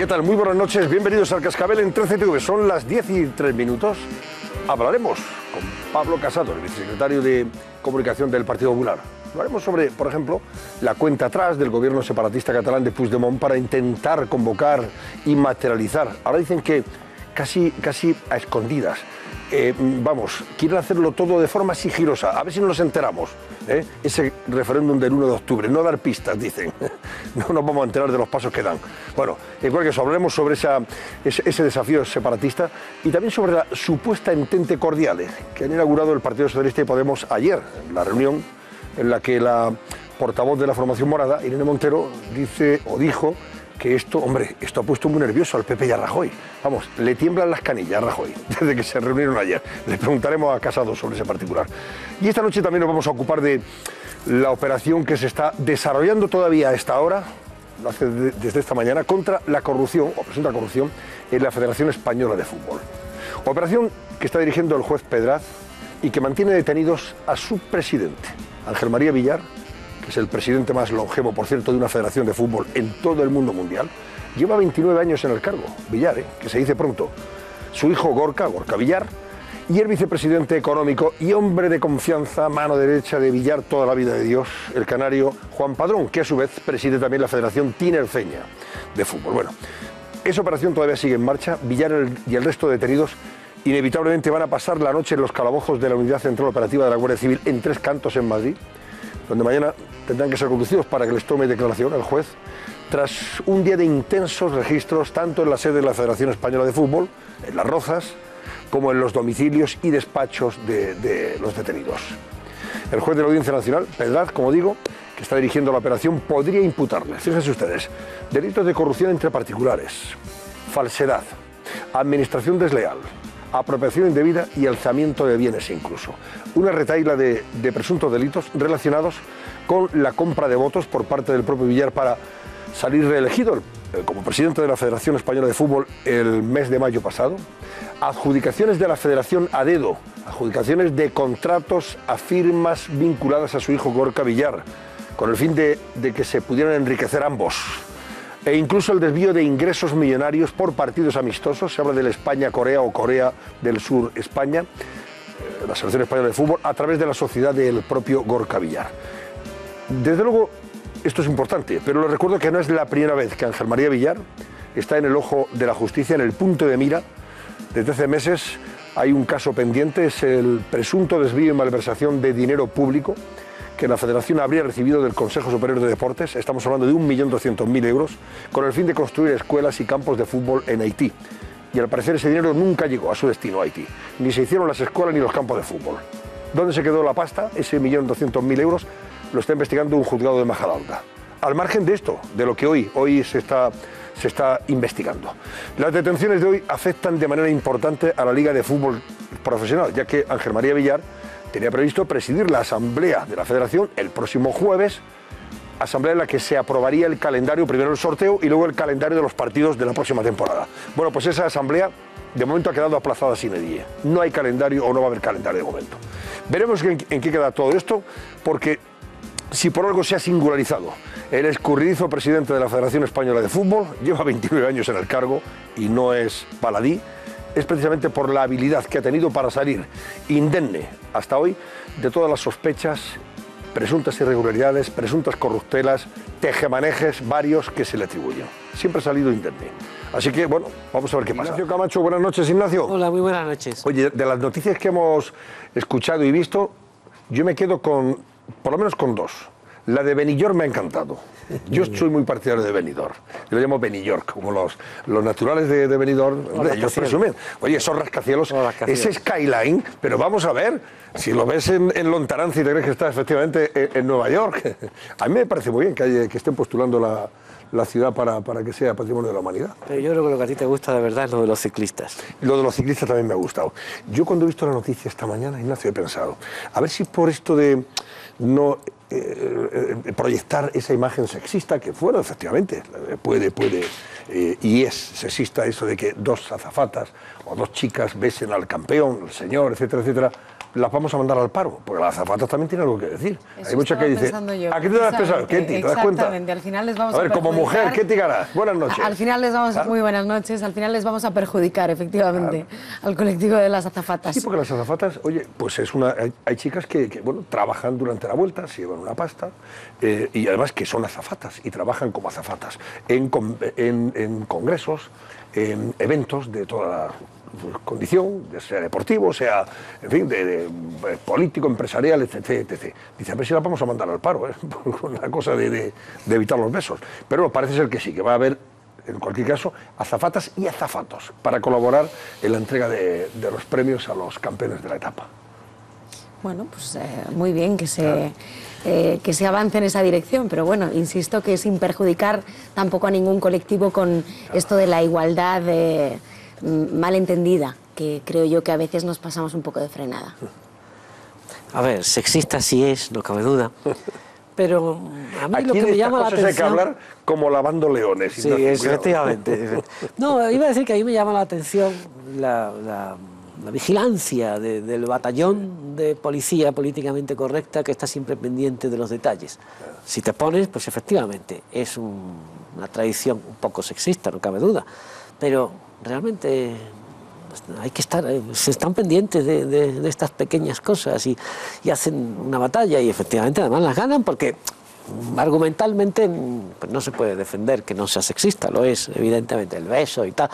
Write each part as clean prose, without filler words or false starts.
¿Qué tal? Muy buenas noches, bienvenidos al Cascabel en 13TV. Son las 10:03. Hablaremos con Pablo Casado, el vicesecretario de Comunicación del Partido Popular. Hablaremos sobre, por ejemplo, la cuenta atrás del gobierno separatista catalán de Puigdemont para intentar convocar y materializar. Ahora dicen que casi a escondidas. Quieren hacerlo todo de forma sigilosa, a ver si nos enteramos. Ese referéndum del 1 de octubre, no dar pistas, dicen. No nos vamos a enterar de los pasos que dan. Bueno, en cualquier caso, hablaremos sobre ese desafío separatista y también sobre la supuesta entente cordiale que han inaugurado el Partido Socialista y Podemos ayer, en la reunión en la que la portavoz de la formación morada, Irene Montero, dijo que esto ha puesto muy nervioso al PP y a Rajoy. Vamos, le tiemblan las canillas a Rajoy desde que se reunieron ayer. Le preguntaremos a Casado sobre ese particular. Y esta noche también nos vamos a ocupar de la operación que se está desarrollando todavía a esta hora, desde esta mañana, contra la corrupción, o presunta corrupción, en la Federación Española de Fútbol. Operación que está dirigiendo el juez Pedraz y que mantiene detenidos a su presidente, Ángel María Villar, que es el presidente más longevo, por cierto, de una federación de fútbol en todo el mundo mundial. Lleva 29 años en el cargo, Villar, que se dice pronto. Su hijo Gorka Villar, y el vicepresidente económico y hombre de confianza, mano derecha de Villar toda la vida de Dios, el canario Juan Padrón, que a su vez preside también la Federación Tinerfeña de Fútbol. Bueno, esa operación todavía sigue en marcha. Villar y el resto de detenidos inevitablemente van a pasar la noche en los calabozos de la Unidad Central Operativa de la Guardia Civil en Tres Cantos, en Madrid, donde mañana tendrán que ser conducidos para que les tome declaración al juez, tras un día de intensos registros, tanto en la sede de la Federación Española de Fútbol, en Las Rozas, como en los domicilios y despachos de los detenidos. El juez de la Audiencia Nacional, Pedraz, como digo, que está dirigiendo la operación, podría imputarle, fíjense ustedes, delitos de corrupción entre particulares, falsedad, administración desleal, apropiación indebida y alzamiento de bienes incluso. Una retahíla de presuntos delitos relacionados con la compra de votos por parte del propio Villar para salir reelegido como presidente de la Federación Española de Fútbol el mes de mayo pasado, adjudicaciones de la Federación a dedo, adjudicaciones de contratos a firmas vinculadas a su hijo Gorka Villar, con el fin de que se pudieran enriquecer ambos, e incluso el desvío de ingresos millonarios por partidos amistosos. Se habla del España-Corea o Corea del Sur-España, la Selección Española de Fútbol, a través de la sociedad del propio Gorka Villar. Desde luego, esto es importante, pero les recuerdo que no es la primera vez que Ángel María Villar está en el ojo de la justicia, en el punto de mira. Desde hace meses hay un caso pendiente, es el presunto desvío y malversación de dinero público que la Federación habría recibido del Consejo Superior de Deportes. Estamos hablando de 1.200.000 euros, con el fin de construir escuelas y campos de fútbol en Haití. Y al parecer ese dinero nunca llegó a su destino, a Haití. Ni se hicieron las escuelas ni los campos de fútbol. ¿Dónde se quedó la pasta? Ese 1.200.000 euros lo está investigando un juzgado de Majadahonda. Al margen de esto, de lo que hoy se está investigando. Las detenciones de hoy afectan de manera importante a la Liga de Fútbol Profesional, ya que Ángel María Villar tenía previsto presidir la asamblea de la Federación el próximo jueves, asamblea en la que se aprobaría el calendario, primero el sorteo y luego el calendario de los partidos de la próxima temporada. Bueno, pues esa asamblea de momento ha quedado aplazada sine die. No hay calendario o no va a haber calendario de momento. Veremos en qué queda todo esto, porque si por algo se ha singularizado el escurridizo presidente de la Federación Española de Fútbol, lleva 29 años en el cargo y no es baladí, es precisamente por la habilidad que ha tenido para salir indemne hasta hoy de todas las sospechas, presuntas irregularidades, presuntas corruptelas, tejemanejes varios que se le atribuyen. Siempre ha salido indemne. Así que, bueno, vamos a ver qué pasa. Ignacio Camacho, buenas noches, Ignacio. Hola, muy buenas noches. Oye, de las noticias que hemos escuchado y visto, yo me quedo con, por lo menos con dos. La de Benidorm me ha encantado. Yo soy muy partidario de Benidorm. Yo lo llamo Benidorm, como los naturales de Benidorm. Ellos presumen. Oye, esos rascacielos, ese skyline, pero vamos a ver, si lo ves en Lontananza y te crees que está efectivamente en Nueva York. A mí me parece muy bien que estén postulando la ciudad para que sea patrimonio de la humanidad. Pero yo creo que lo que a ti te gusta de verdad es lo de los ciclistas. Lo de los ciclistas también me ha gustado. Yo cuando he visto la noticia esta mañana, Ignacio, he pensado, a ver si por esto de no proyectar esa imagen sexista, que fuera, efectivamente, puede y es sexista eso de que dos azafatas o dos chicas besen al campeón, al señor, etcétera, etcétera. las vamos a mandar al paro, porque las azafatas también tienen algo que decir. Eso hay muchas que dicen, ¿a qué te das pensado? Ketty, ¿te das cuenta? Exactamente, al final les vamos a ver, como mujer, Ketty Garat, buenas noches. Al final les vamos, muy buenas noches, al final les vamos a perjudicar, efectivamente, al colectivo de las azafatas. Sí, porque las azafatas, oye, pues hay chicas que, bueno, trabajan durante la vuelta, se llevan una pasta, y además que son azafatas, y trabajan como azafatas en congresos, en eventos de toda la condición, sea deportivo, sea, en fin, de político, empresarial, etc. Dice, a ver si la vamos a mandar al paro, con la cosa de evitar los besos. Pero no, parece ser que sí, que va a haber, en cualquier caso, azafatas y azafatos para colaborar en la entrega de los premios a los campeones de la etapa. Bueno, pues muy bien que se avance en esa dirección, pero bueno, insisto que sin perjudicar tampoco a ningún colectivo con esto de la igualdad mal entendida, que creo yo que a veces nos pasamos un poco de frenada. A ver, sexista sí es, no cabe duda, pero a mí aquí lo que me llama la atención... hay que hablar como lavando leones. Sí, efectivamente. No, iba a decir que a mí me llama la atención la vigilancia del batallón de policía políticamente correcta que está siempre pendiente de los detalles. Si te pones, pues efectivamente es una tradición un poco sexista, no cabe duda, pero realmente hay que estar, se están pendientes de estas pequeñas cosas y hacen una batalla y efectivamente además las ganan porque argumentalmente pues no se puede defender que no sea sexista, lo es evidentemente, el beso y tal.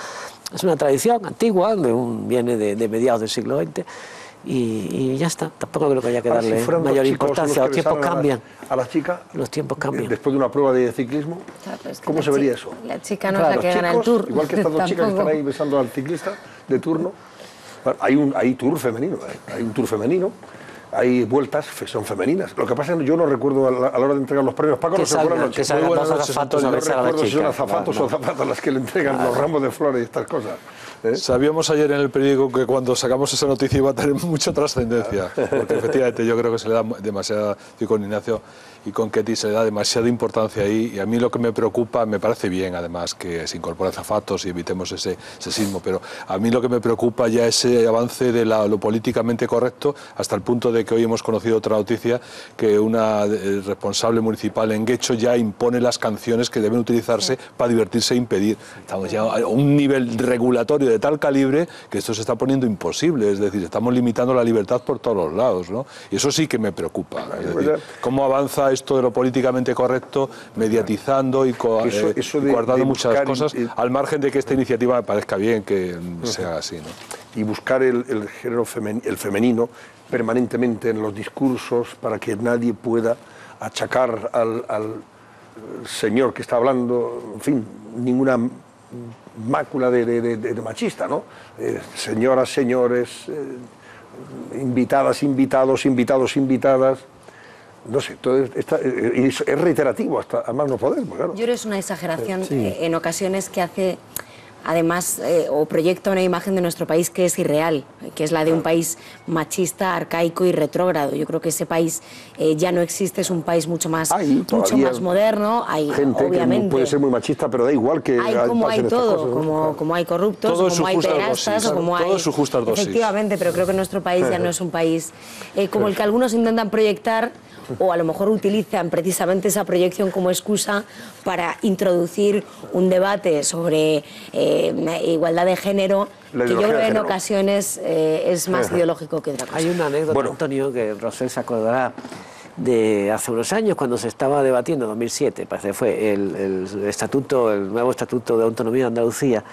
Es una tradición antigua, viene de mediados del siglo XX y ya está. Tampoco creo que haya que darle mayor importancia. Los tiempos cambian. A las chicas, los tiempos cambian. Después de una prueba de ciclismo, claro, es que ¿cómo se vería eso? La chica no es la que gana el Tour. Igual que estas dos chicas que están ahí besando al ciclista de turno. Bueno, hay Tour femenino, hay un Tour femenino. Hay vueltas que son femeninas. Lo que pasa es que yo no recuerdo a la hora de entregar los premios. Paco, no sé, buenas noches. Muy buenas noches, Antonio. No recuerdo si son azafatos o azafatas las que le entregan los ramos de flores y estas cosas. Sabíamos ayer en el periódico que cuando sacamos esa noticia iba a tener mucha trascendencia, porque efectivamente yo creo que se le da demasiada, estoy con Ignacio y con Ketty, se le da demasiada importancia ahí, y a mí lo que me preocupa, me parece bien además que se incorporen azafatos y evitemos ese sismo, pero a mí lo que me preocupa ya es ese avance de lo políticamente correcto, hasta el punto de que hoy hemos conocido otra noticia, que una responsable municipal en Guecho ya impone las canciones que deben utilizarse para divertirse e impedir. Estamos ya a un nivel regulatorio de tal calibre que esto se está poniendo imposible, es decir, estamos limitando la libertad por todos los lados, ¿no? Y eso sí que me preocupa, es decir, cómo avanza esto de lo políticamente correcto, mediatizando y guardando muchas cosas, al margen de que esta iniciativa me parezca bien que sea así, ¿no? Y buscar el género femenino permanentemente en los discursos para que nadie pueda achacar al señor que está hablando, en fin, ninguna mácula de machista, ¿no? Señoras, señores, invitadas, invitados, invitadas, no sé, todo es reiterativo hasta a más no poder. Claro. Yo creo que es una exageración en ocasiones que hace, además, o proyecta una imagen de nuestro país que es irreal, que es la de un país machista, arcaico y retrógrado. Yo creo que ese país ya no existe, es un país mucho más moderno. Hay gente obviamente que puede ser muy machista, pero da igual que hay como hay todo, como hay corruptos, como hay pederastas, o como hay su justa dosis. Efectivamente, pero creo que nuestro país ya no es un país como el que algunos intentan proyectar, o a lo mejor utilizan precisamente esa proyección como excusa para introducir un debate sobre igualdad de género, que yo creo que en ocasiones es más ideológico que otra cosa. Hay una anécdota, Antonio, que Rosel se acordará de hace unos años cuando se estaba debatiendo, 2007, parece que fue, el nuevo estatuto de autonomía de Andalucía,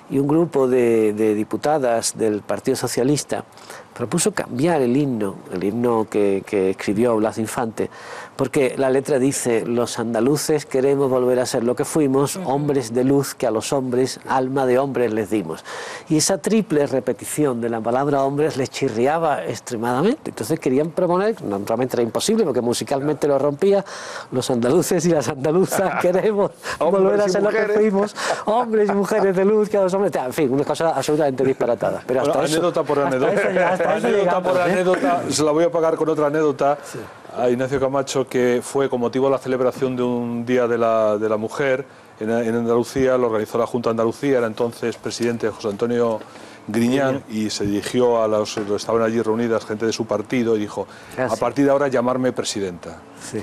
y un grupo de diputadas del Partido Socialista propuso cambiar el himno que escribió Blas Infante, porque la letra dice: los andaluces queremos volver a ser lo que fuimos, hombres de luz que a los hombres alma de hombres les dimos. Y esa triple repetición de la palabra hombres les chirriaba extremadamente. Entonces querían proponer, naturalmente era imposible porque musicalmente lo rompía: los andaluces y las andaluzas queremos volver a ser lo que fuimos, hombres y mujeres de luz que a los hombres... En fin, una cosa absolutamente disparatada. Pero hasta anécdota por anécdota, se la voy a pagar con otra anécdota a Ignacio Camacho, que fue con motivo de la celebración de un Día de la Mujer en Andalucía. Lo organizó la Junta de Andalucía, era entonces presidente José Antonio Griñán, y se dirigió a los que estaban allí reunidas, gente de su partido, y dijo, a sí. partir de ahora llamarme presidenta. Sí.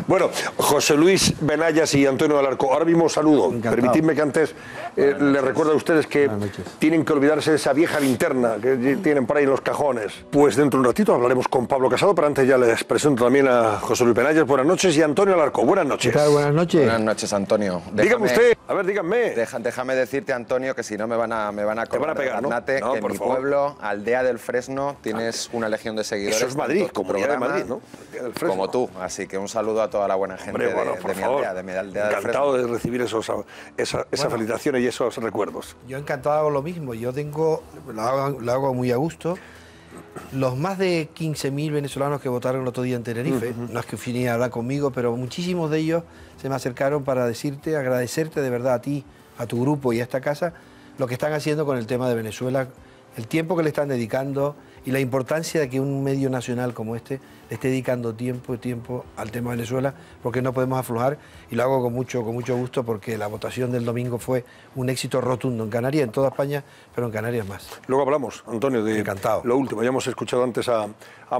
Bueno, José Luis Benayas y Antonio Alarco, ahora mismo saludo. Encantado. Permitidme que antes les recuerdo a ustedes que tienen que olvidarse de esa vieja linterna que tienen por ahí en los cajones. Pues dentro de un ratito hablaremos con Pablo Casado, pero antes ya les presento también a José Luis Benayas. Buenas noches, y Antonio Alarco. Buenas noches. ¿Qué tal? Buenas noches. Buenas noches, Antonio. Dígame usted, a ver, díganme. Déjame decirte, Antonio, que si no me van a colgar pegar, ¿no? Garnate, No, que en por mi favor. pueblo, Aldea del Fresno, tienes una legión de seguidores. Eso es Madrid, tanto tu Comunidad de programa Madrid, ¿no? Aldea del Fresno. Como tú. Así que un saludo a toda la buena gente. Hombre, bueno, de por mi favor. aldea, de mi aldea del Fresno. Encantado de recibir esas felicitaciones y esos recuerdos. Yo encantado hago lo mismo. Yo lo hago muy a gusto. Los más de 15.000 venezolanos que votaron el otro día en Tenerife, no es que vinieran a hablar conmigo, pero muchísimos de ellos se me acercaron para agradecerte de verdad a ti, a tu grupo y a esta casa, lo que están haciendo con el tema de Venezuela, el tiempo que le están dedicando y la importancia de que un medio nacional como este le esté dedicando tiempo al tema de Venezuela, porque no podemos aflojar, y lo hago con mucho gusto, porque la votación del domingo fue un éxito rotundo en Canarias, en toda España, pero en Canarias más. Luego hablamos, Antonio, de Encantado. lo último. Ya hemos escuchado antes a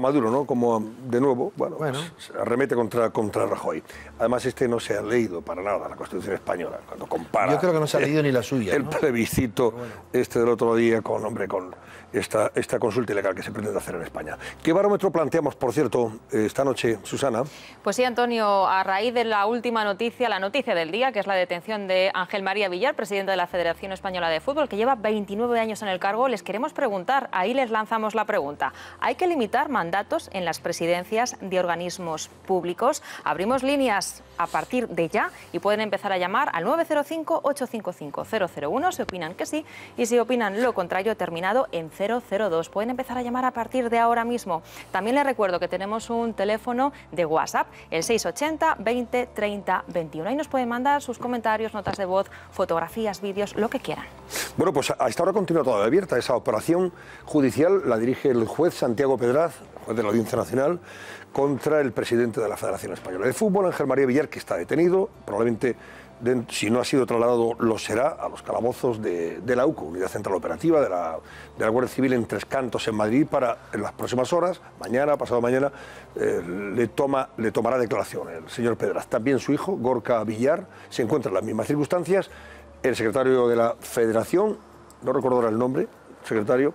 Maduro, ¿no? Como de nuevo, bueno. Pues, arremete contra Rajoy. Además, no se ha leído para nada la Constitución española, cuando compara. Yo creo que no se ha leído ni la suya. El ¿no? plebiscito del otro día con esta consulta ilegal que se pretende hacer en España. ¿Qué barómetro planteamos, por cierto, esta noche, Susana? Pues sí, Antonio, a raíz de la última noticia, la noticia del día, que es la detención de Ángel María Villar, presidente de la Federación Española de Fútbol, que lleva 29 años en el cargo, les queremos preguntar, ahí les lanzamos la pregunta. ¿Hay que limitar mandatos en las presidencias de organismos públicos? Abrimos líneas a partir de ya y pueden empezar a llamar al 905-855-001 si opinan que sí, y si opinan lo contrario, terminado en 002. Pueden empezar a llamar a partir de ahora mismo. También les recuerdo que tenemos un teléfono de WhatsApp, el 680 20 30 21. Ahí nos pueden mandar sus comentarios, notas de voz, fotografías, vídeos, lo que quieran. Bueno, pues a esta hora continúa todavía abierta esa operación judicial. La dirige el juez Santiago Pedraz, juez de la Audiencia Nacional, contra el presidente de la Federación Española de Fútbol, Ángel María Villar, que está detenido, probablemente, si no ha sido trasladado, lo será a los calabozos de la UCO, Unidad Central Operativa de la Guardia Civil, en Tres Cantos, en Madrid, para en las próximas horas, mañana, pasado mañana, le tomará declaración el señor Pedraz. También su hijo, Gorka Villar, se encuentra en las mismas circunstancias. El secretario de la Federación, no recuerdo ahora el nombre, secretario,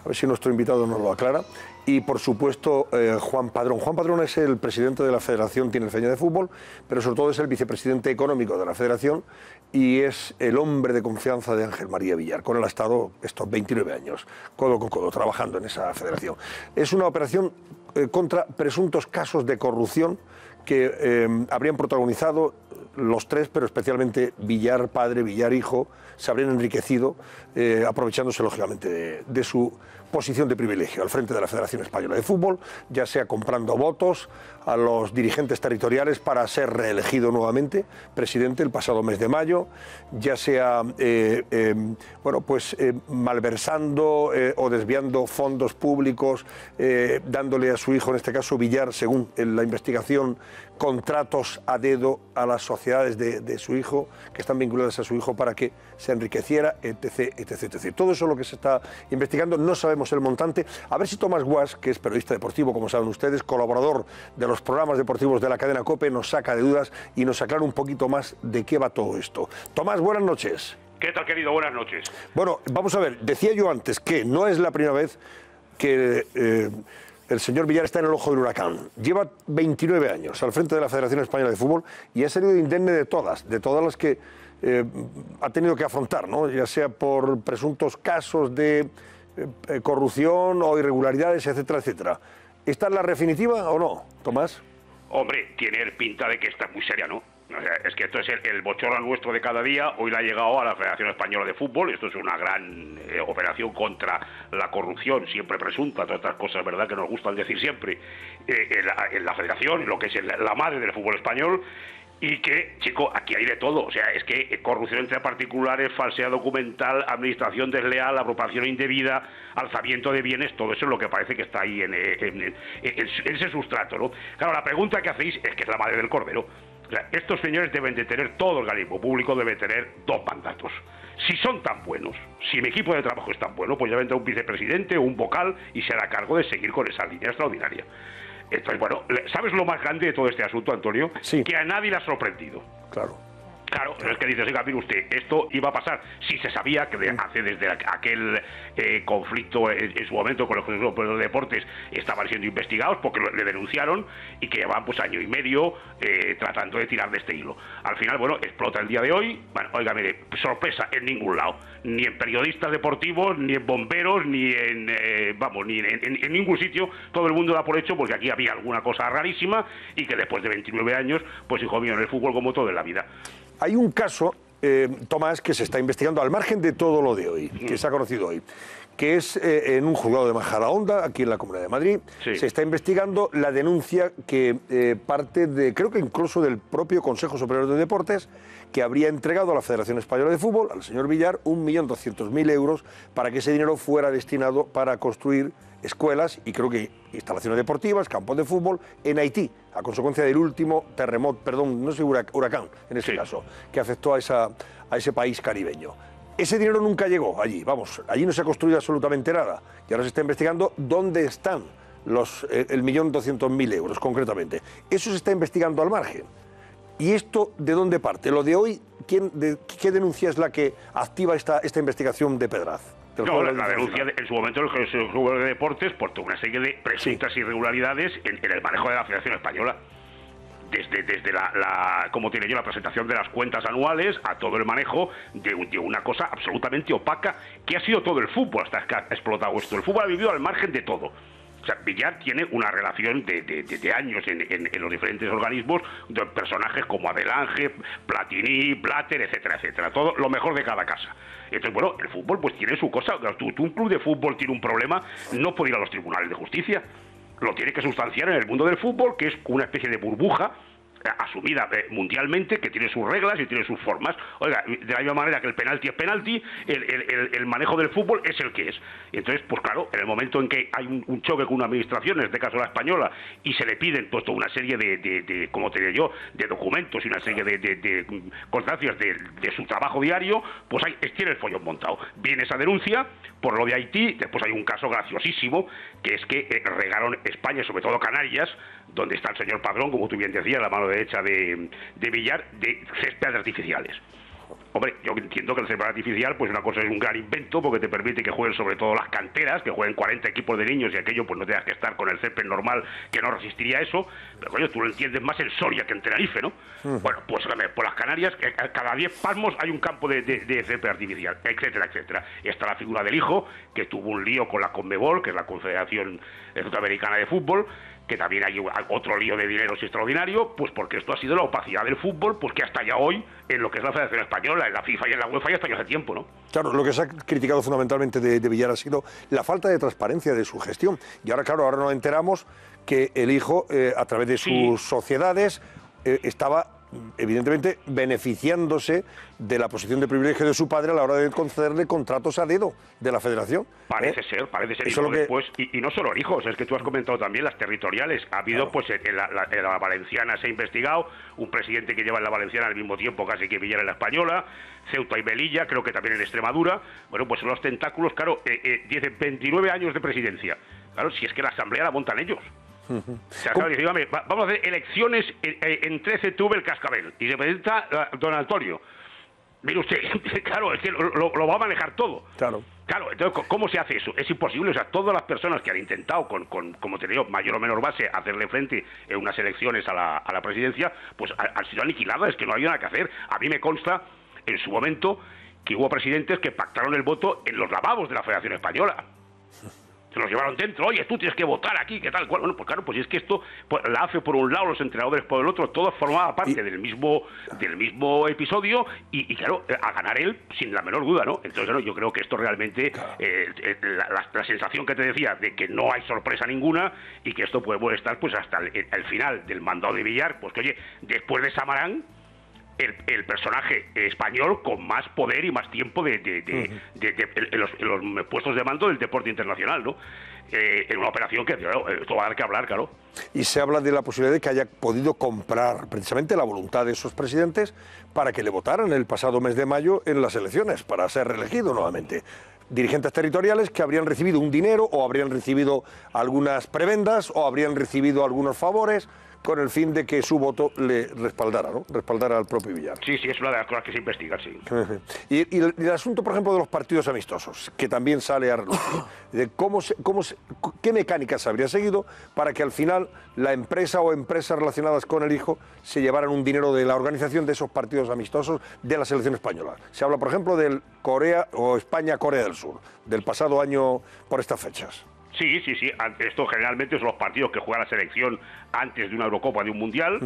a ver si nuestro invitado nos lo aclara. Y, por supuesto, Juan Padrón. Juan Padrón es el presidente de la Federación Tinerfeña de Fútbol, pero sobre todo es el vicepresidente económico de la Federación y es el hombre de confianza de Ángel María Villar. Con él ha estado estos 29 años, codo con codo, trabajando en esa federación. Es una operación contra presuntos casos de corrupción que habrían protagonizado los tres, pero especialmente Villar padre, Villar hijo, se habrían enriquecido aprovechándose lógicamente de su posición de privilegio al frente de la Federación Española de Fútbol, ya sea comprando votos a los dirigentes territoriales para ser reelegido nuevamente presidente el pasado mes de mayo, ya sea malversando o desviando fondos públicos, dándole a su hijo, en este caso Villar, según la investigación, contratos a dedo a las sociedades de su hijo, que están vinculadas a su hijo para que se enriqueciera, etc, etc, etc. Todo eso es lo que se está investigando, no sabemos el montante. A ver si Tomás Guas, que es periodista deportivo, como saben ustedes, colaborador de los programas deportivos de la cadena COPE, nos saca de dudas y nos aclara un poquito más de qué va todo esto. Tomás, buenas noches. ¿Qué tal, querido? Buenas noches. Bueno, vamos a ver, decía yo antes que no es la primera vez que el señor Villar está en el ojo del huracán. Lleva 29 años al frente de la Federación Española de Fútbol y ha salido indemne de todas las que ha tenido que afrontar, ¿no? Ya sea por presuntos casos de corrupción o irregularidades, etcétera, etcétera. ¿Esta es la definitiva o no, Tomás? Hombre, tiene pinta de que está muy seria, ¿no? O sea, es que esto es el bochorno nuestro de cada día. Hoy le ha llegado a la Federación Española de Fútbol. Esto es una gran operación contra la corrupción, siempre presunta, todas estas cosas, ¿verdad?, que nos gustan decir siempre, en la Federación, lo que es la madre del fútbol español. Y que, chico, aquí hay de todo. O sea, es que corrupción entre particulares, falsedad documental, administración desleal, apropiación indebida, alzamiento de bienes, todo eso es lo que parece que está ahí en ese sustrato, ¿no? Claro, la pregunta que hacéis es que es la madre del cordero. O sea, estos señores deben de tener, todo organismo público debe tener 2 mandatos. Si son tan buenos, si mi equipo de trabajo es tan bueno, pues ya vendrá un vicepresidente o un vocal y se hará cargo de seguir con esa línea extraordinaria. Entonces, bueno, ¿sabes lo más grande de todo este asunto, Antonio? Sí. Que a nadie le ha sorprendido. Claro. Claro, es que dices, oiga, mire usted, esto iba a pasar. Si se sabía que desde aquel conflicto en su momento con los Juegos de Deportes estaban siendo investigados porque le denunciaron y que llevaban pues año y medio tratando de tirar de este hilo. Al final, bueno, explota el día de hoy. Bueno, oiga, mire, sorpresa en ningún lado. Ni en periodistas deportivos, ni en bomberos, ni en, en ningún sitio. Todo el mundo da por hecho porque aquí había alguna cosa rarísima y que después de 29 años, pues hijo mío, en el fútbol como todo en la vida. Hay un caso, Tomás, que se está investigando al margen de todo lo de hoy, que se ha conocido hoy, que es en un juzgado de Majadahonda, aquí en la Comunidad de Madrid. Sí. Se está investigando la denuncia que parte de, creo que incluso del propio Consejo Superior de Deportes, que habría entregado a la Federación Española de Fútbol, al señor Villar, 1.200.000 euros para que ese dinero fuera destinado para construir escuelas y creo que instalaciones deportivas, campos de fútbol en Haití, a consecuencia del último terremoto, perdón, no sé, huracán en este caso, que afectó a ese país caribeño. Ese dinero nunca llegó allí, vamos, allí no se ha construido absolutamente nada y ahora se está investigando dónde están el 1.200.000 euros concretamente. Eso se está investigando al margen. ¿Y esto de dónde parte? Lo de hoy, ¿qué denuncia es la que activa esta investigación de Pedraz? No, la denuncia en su momento del Consejo de Deportes por toda una serie de presuntas irregularidades en el manejo de la Federación Española. Desde como tiene yo, la presentación de las cuentas anuales a todo el manejo de una cosa absolutamente opaca que ha sido todo el fútbol hasta que ha explotado esto. El fútbol ha vivido al margen de todo. O sea, Villar tiene una relación de años en los diferentes organismos de personajes como Adelange, Platini, Blatter, etcétera, etcétera. Todo lo mejor de cada casa. Entonces, bueno, el fútbol pues tiene su cosa. Un club de fútbol tiene un problema, no puede ir a los tribunales de justicia. Lo tiene que sustanciar en el mundo del fútbol, que es una especie de burbuja asumida mundialmente, que tiene sus reglas y tiene sus formas. Oiga, de la misma manera que el penalti es penalti, el manejo del fútbol es el que es. Entonces, pues claro, en el momento en que hay un choque con una administración, en este caso la española, y se le piden pues toda una serie como te digo yo, de documentos y una serie de constancias de su trabajo diario, pues tiene el follón montado. Viene esa denuncia por lo de Haití, después hay un caso graciosísimo, que es que regaron España, sobre todo Canarias, donde está el señor Padrón, como tú bien decías, la mano derecha de Villar, de céspedes artificiales. Hombre, yo entiendo que el césped artificial, pues una cosa es un gran invento porque te permite que jueguen sobre todo las canteras, que jueguen 40 equipos de niños y aquello pues no tengas que estar con el césped normal que no resistiría eso, pero coño, tú lo entiendes más en Soria que en Tenerife, ¿no? Bueno, pues por las Canarias, cada 10 palmos hay un campo de césped artificial, etcétera, etcétera. Está la figura del hijo, que tuvo un lío con la CONMEBOL, que es la Confederación Sudamericana de Fútbol, que también hay otro lío de dineros extraordinario, pues porque esto ha sido la opacidad del fútbol, pues que hasta ya hoy, en lo que es la Federación Española, en la FIFA y en la UEFA, ya hasta hace tiempo, ¿no? Claro, lo que se ha criticado fundamentalmente de Villar ha sido la falta de transparencia de su gestión. Y ahora, claro, ahora nos enteramos que el hijo, a través de sus sociedades, estaba evidentemente beneficiándose de la posición de privilegio de su padre a la hora de concederle contratos a dedo de la federación. Parece ser. Eso Y, después, y no solo hijos, es que tú has comentado también las territoriales. Ha habido, pues en la Valenciana se ha investigado, un presidente que lleva en la Valenciana al mismo tiempo casi que Villar en la Española, Ceuta y Melilla, creo que también en Extremadura. Bueno, pues son los tentáculos, claro, 29 años de presidencia. Claro, si es que la Asamblea la montan ellos. O sea, claro, vamos a hacer elecciones en 13 tuve el Cascabel y se presenta don Antonio. Mire usted, claro, es que lo va a manejar todo. Claro. Claro, entonces, ¿cómo se hace eso? Es imposible. O sea, todas las personas que han intentado, como te digo, mayor o menor base, hacerle frente en unas elecciones a la presidencia, pues han sido aniquiladas, es que no había nada que hacer. A mí me consta, en su momento, que hubo presidentes que pactaron el voto en los lavabos de la Federación Española. Se los llevaron dentro, oye, tú tienes que votar aquí, ¿qué tal? Bueno, pues claro, pues es que esto pues, la hace por un lado, los entrenadores por el otro, todo formaba parte del mismo episodio y claro, a ganar él sin la menor duda, ¿no? Entonces, bueno, yo creo que esto realmente, la sensación que te decía de que no hay sorpresa ninguna y que esto puede estar pues hasta el final del mandado de Villar, pues que oye, después de Samarán, el personaje español con más poder y más tiempo en los puestos de mando del deporte internacional, ¿no? en una operación que, claro, esto va a dar que hablar, claro. Y se habla de la posibilidad de que haya podido comprar precisamente la voluntad de esos presidentes para que le votaran el pasado mes de mayo en las elecciones, para ser reelegido nuevamente. Dirigentes territoriales que habrían recibido un dinero o habrían recibido algunas prebendas o habrían recibido algunos favores con el fin de que su voto le respaldara, ¿no? Respaldara al propio Villar. Sí, es una de las cosas que se investigan, sí. Y el asunto, por ejemplo, de los partidos amistosos, que también sale a relucir, de qué mecánicas habría seguido para que al final la empresa o empresas relacionadas con el hijo se llevaran un dinero de la organización de esos partidos amistosos de la selección española. Se habla, por ejemplo, del Corea o España-Corea del Sur, del pasado año por estas fechas. Sí. Esto generalmente son los partidos que juega la selección antes de una Eurocopa, de un Mundial.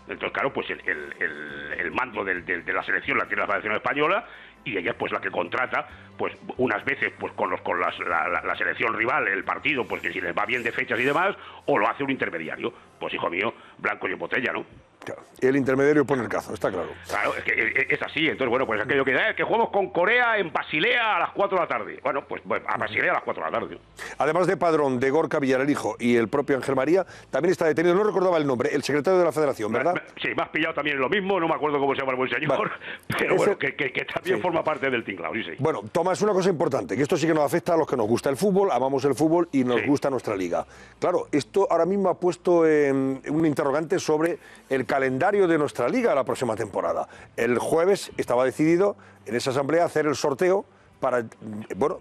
Entonces, claro, pues el mando de la selección la tiene la Federación Española y ella es pues la que contrata, pues unas veces pues con la selección rival, el partido, pues que si les va bien de fechas y demás, o lo hace un intermediario. Pues hijo mío, blanco y en botella, ¿no? Claro. El intermediario pone el cazo, está claro. Claro, es que es así. Entonces, bueno, pues aquello que jugamos con Corea en Basilea a las 4 de la tarde. Bueno, pues a Basilea a las 4 de la tarde. Además de Padrón, de Gorka Villar, el hijo, y el propio Ángel María, también está detenido, no recordaba el nombre, el secretario de la Federación, ¿verdad? Sí, me has pillado también en lo mismo, no me acuerdo cómo se llama el buen señor, vale. Pero bueno, que también forma parte del tinglao, sí. Bueno, Tomás, una cosa importante, que esto sí que nos afecta a los que nos gusta el fútbol, amamos el fútbol y nos gusta nuestra liga. Claro, esto ahora mismo ha puesto un interrogante sobre el calendario de nuestra liga la próxima temporada. El jueves estaba decidido en esa asamblea hacer el sorteo para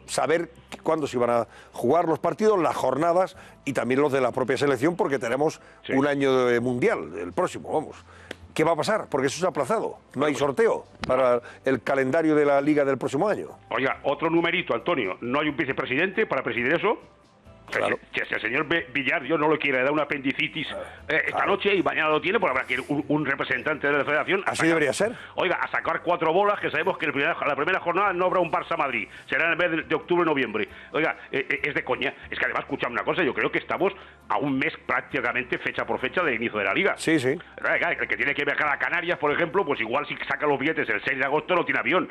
saber cuándo se iban a jugar los partidos, las jornadas y también los de la propia selección, porque tenemos un año de mundial, el próximo, vamos. ¿Qué va a pasar? Porque eso se ha aplazado. No hay sorteo para el calendario de la liga del próximo año. Oiga, otro numerito, Antonio. ¿No hay un vicepresidente para presidir eso? Claro. Si el señor Villar, Dios no lo quiere, le da una apendicitis esta noche y mañana lo tiene, pues habrá que ir un representante de la Federación. Así debería ser. Oiga, a sacar 4 bolas, que sabemos que la primera jornada no habrá un Barça-Madrid, será en el mes de octubre-noviembre. Oiga, es de coña. Es que además, escuchame una cosa, yo creo que estamos a un mes prácticamente, fecha por fecha, del inicio de la Liga. Sí. El que tiene que viajar a Canarias, por ejemplo, pues igual si saca los billetes el 6 de agosto no tiene avión.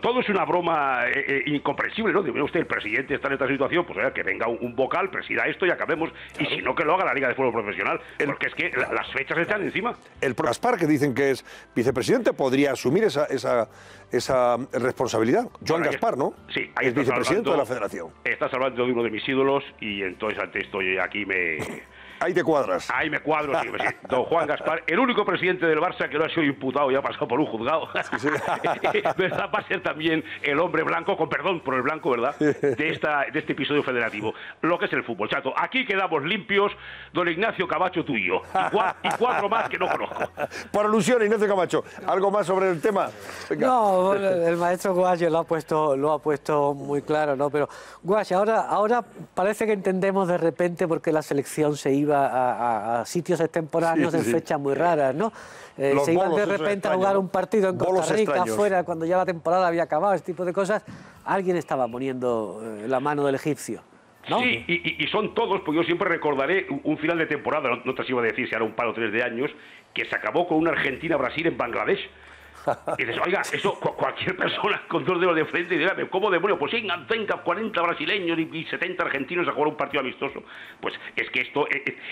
Todo es una broma incomprensible, ¿no? Dice usted, el presidente está en esta situación, pues oiga, que venga un vocal, presida esto y acabemos. Claro. Y si no, que lo haga la Liga de Fútbol Profesional, porque es que las fechas están encima. El Gaspar, que dicen que es vicepresidente, podría asumir esa responsabilidad. Joan Gaspar, ¿no? Sí, ahí es vicepresidente de la Federación. Estás hablando de uno de mis ídolos y entonces ante esto yo aquí Ahí te cuadras. Ahí me cuadro, sí. Don Juan Gaspar, el único presidente del Barça que no ha sido imputado y ha pasado por un juzgado. Sí. ¿Verdad? Va a ser también el hombre blanco, con perdón por el blanco, ¿verdad? De este episodio federativo. Lo que es el fútbol, chato. Aquí quedamos limpios, don Ignacio Camacho, tú y yo. Y 4 más que no conozco. Por alusión, Ignacio Camacho. ¿Algo más sobre el tema? Venga. No, el maestro Guache lo ha puesto muy claro, ¿no? Pero, Guache, ahora parece que entendemos de repente por qué la selección se iba a sitios extemporáneos en fechas muy raras, ¿no? Se iban de repente a jugar un partido en Costa Rica, afuera, cuando ya la temporada había acabado, este tipo de cosas. Alguien estaba poniendo la mano del egipcio, ¿no? Sí, y son todos, pues yo siempre recordaré un final de temporada, no te iba a decir si era un par o 3 de años, que se acabó con una Argentina-Brasil en Bangladesh. Y dices, oiga, eso cualquier persona con 2 dedos de frente, y dígame, ¿cómo demonios? Pues vengan 30, 40 brasileños y 70 argentinos a jugar un partido amistoso. Pues es que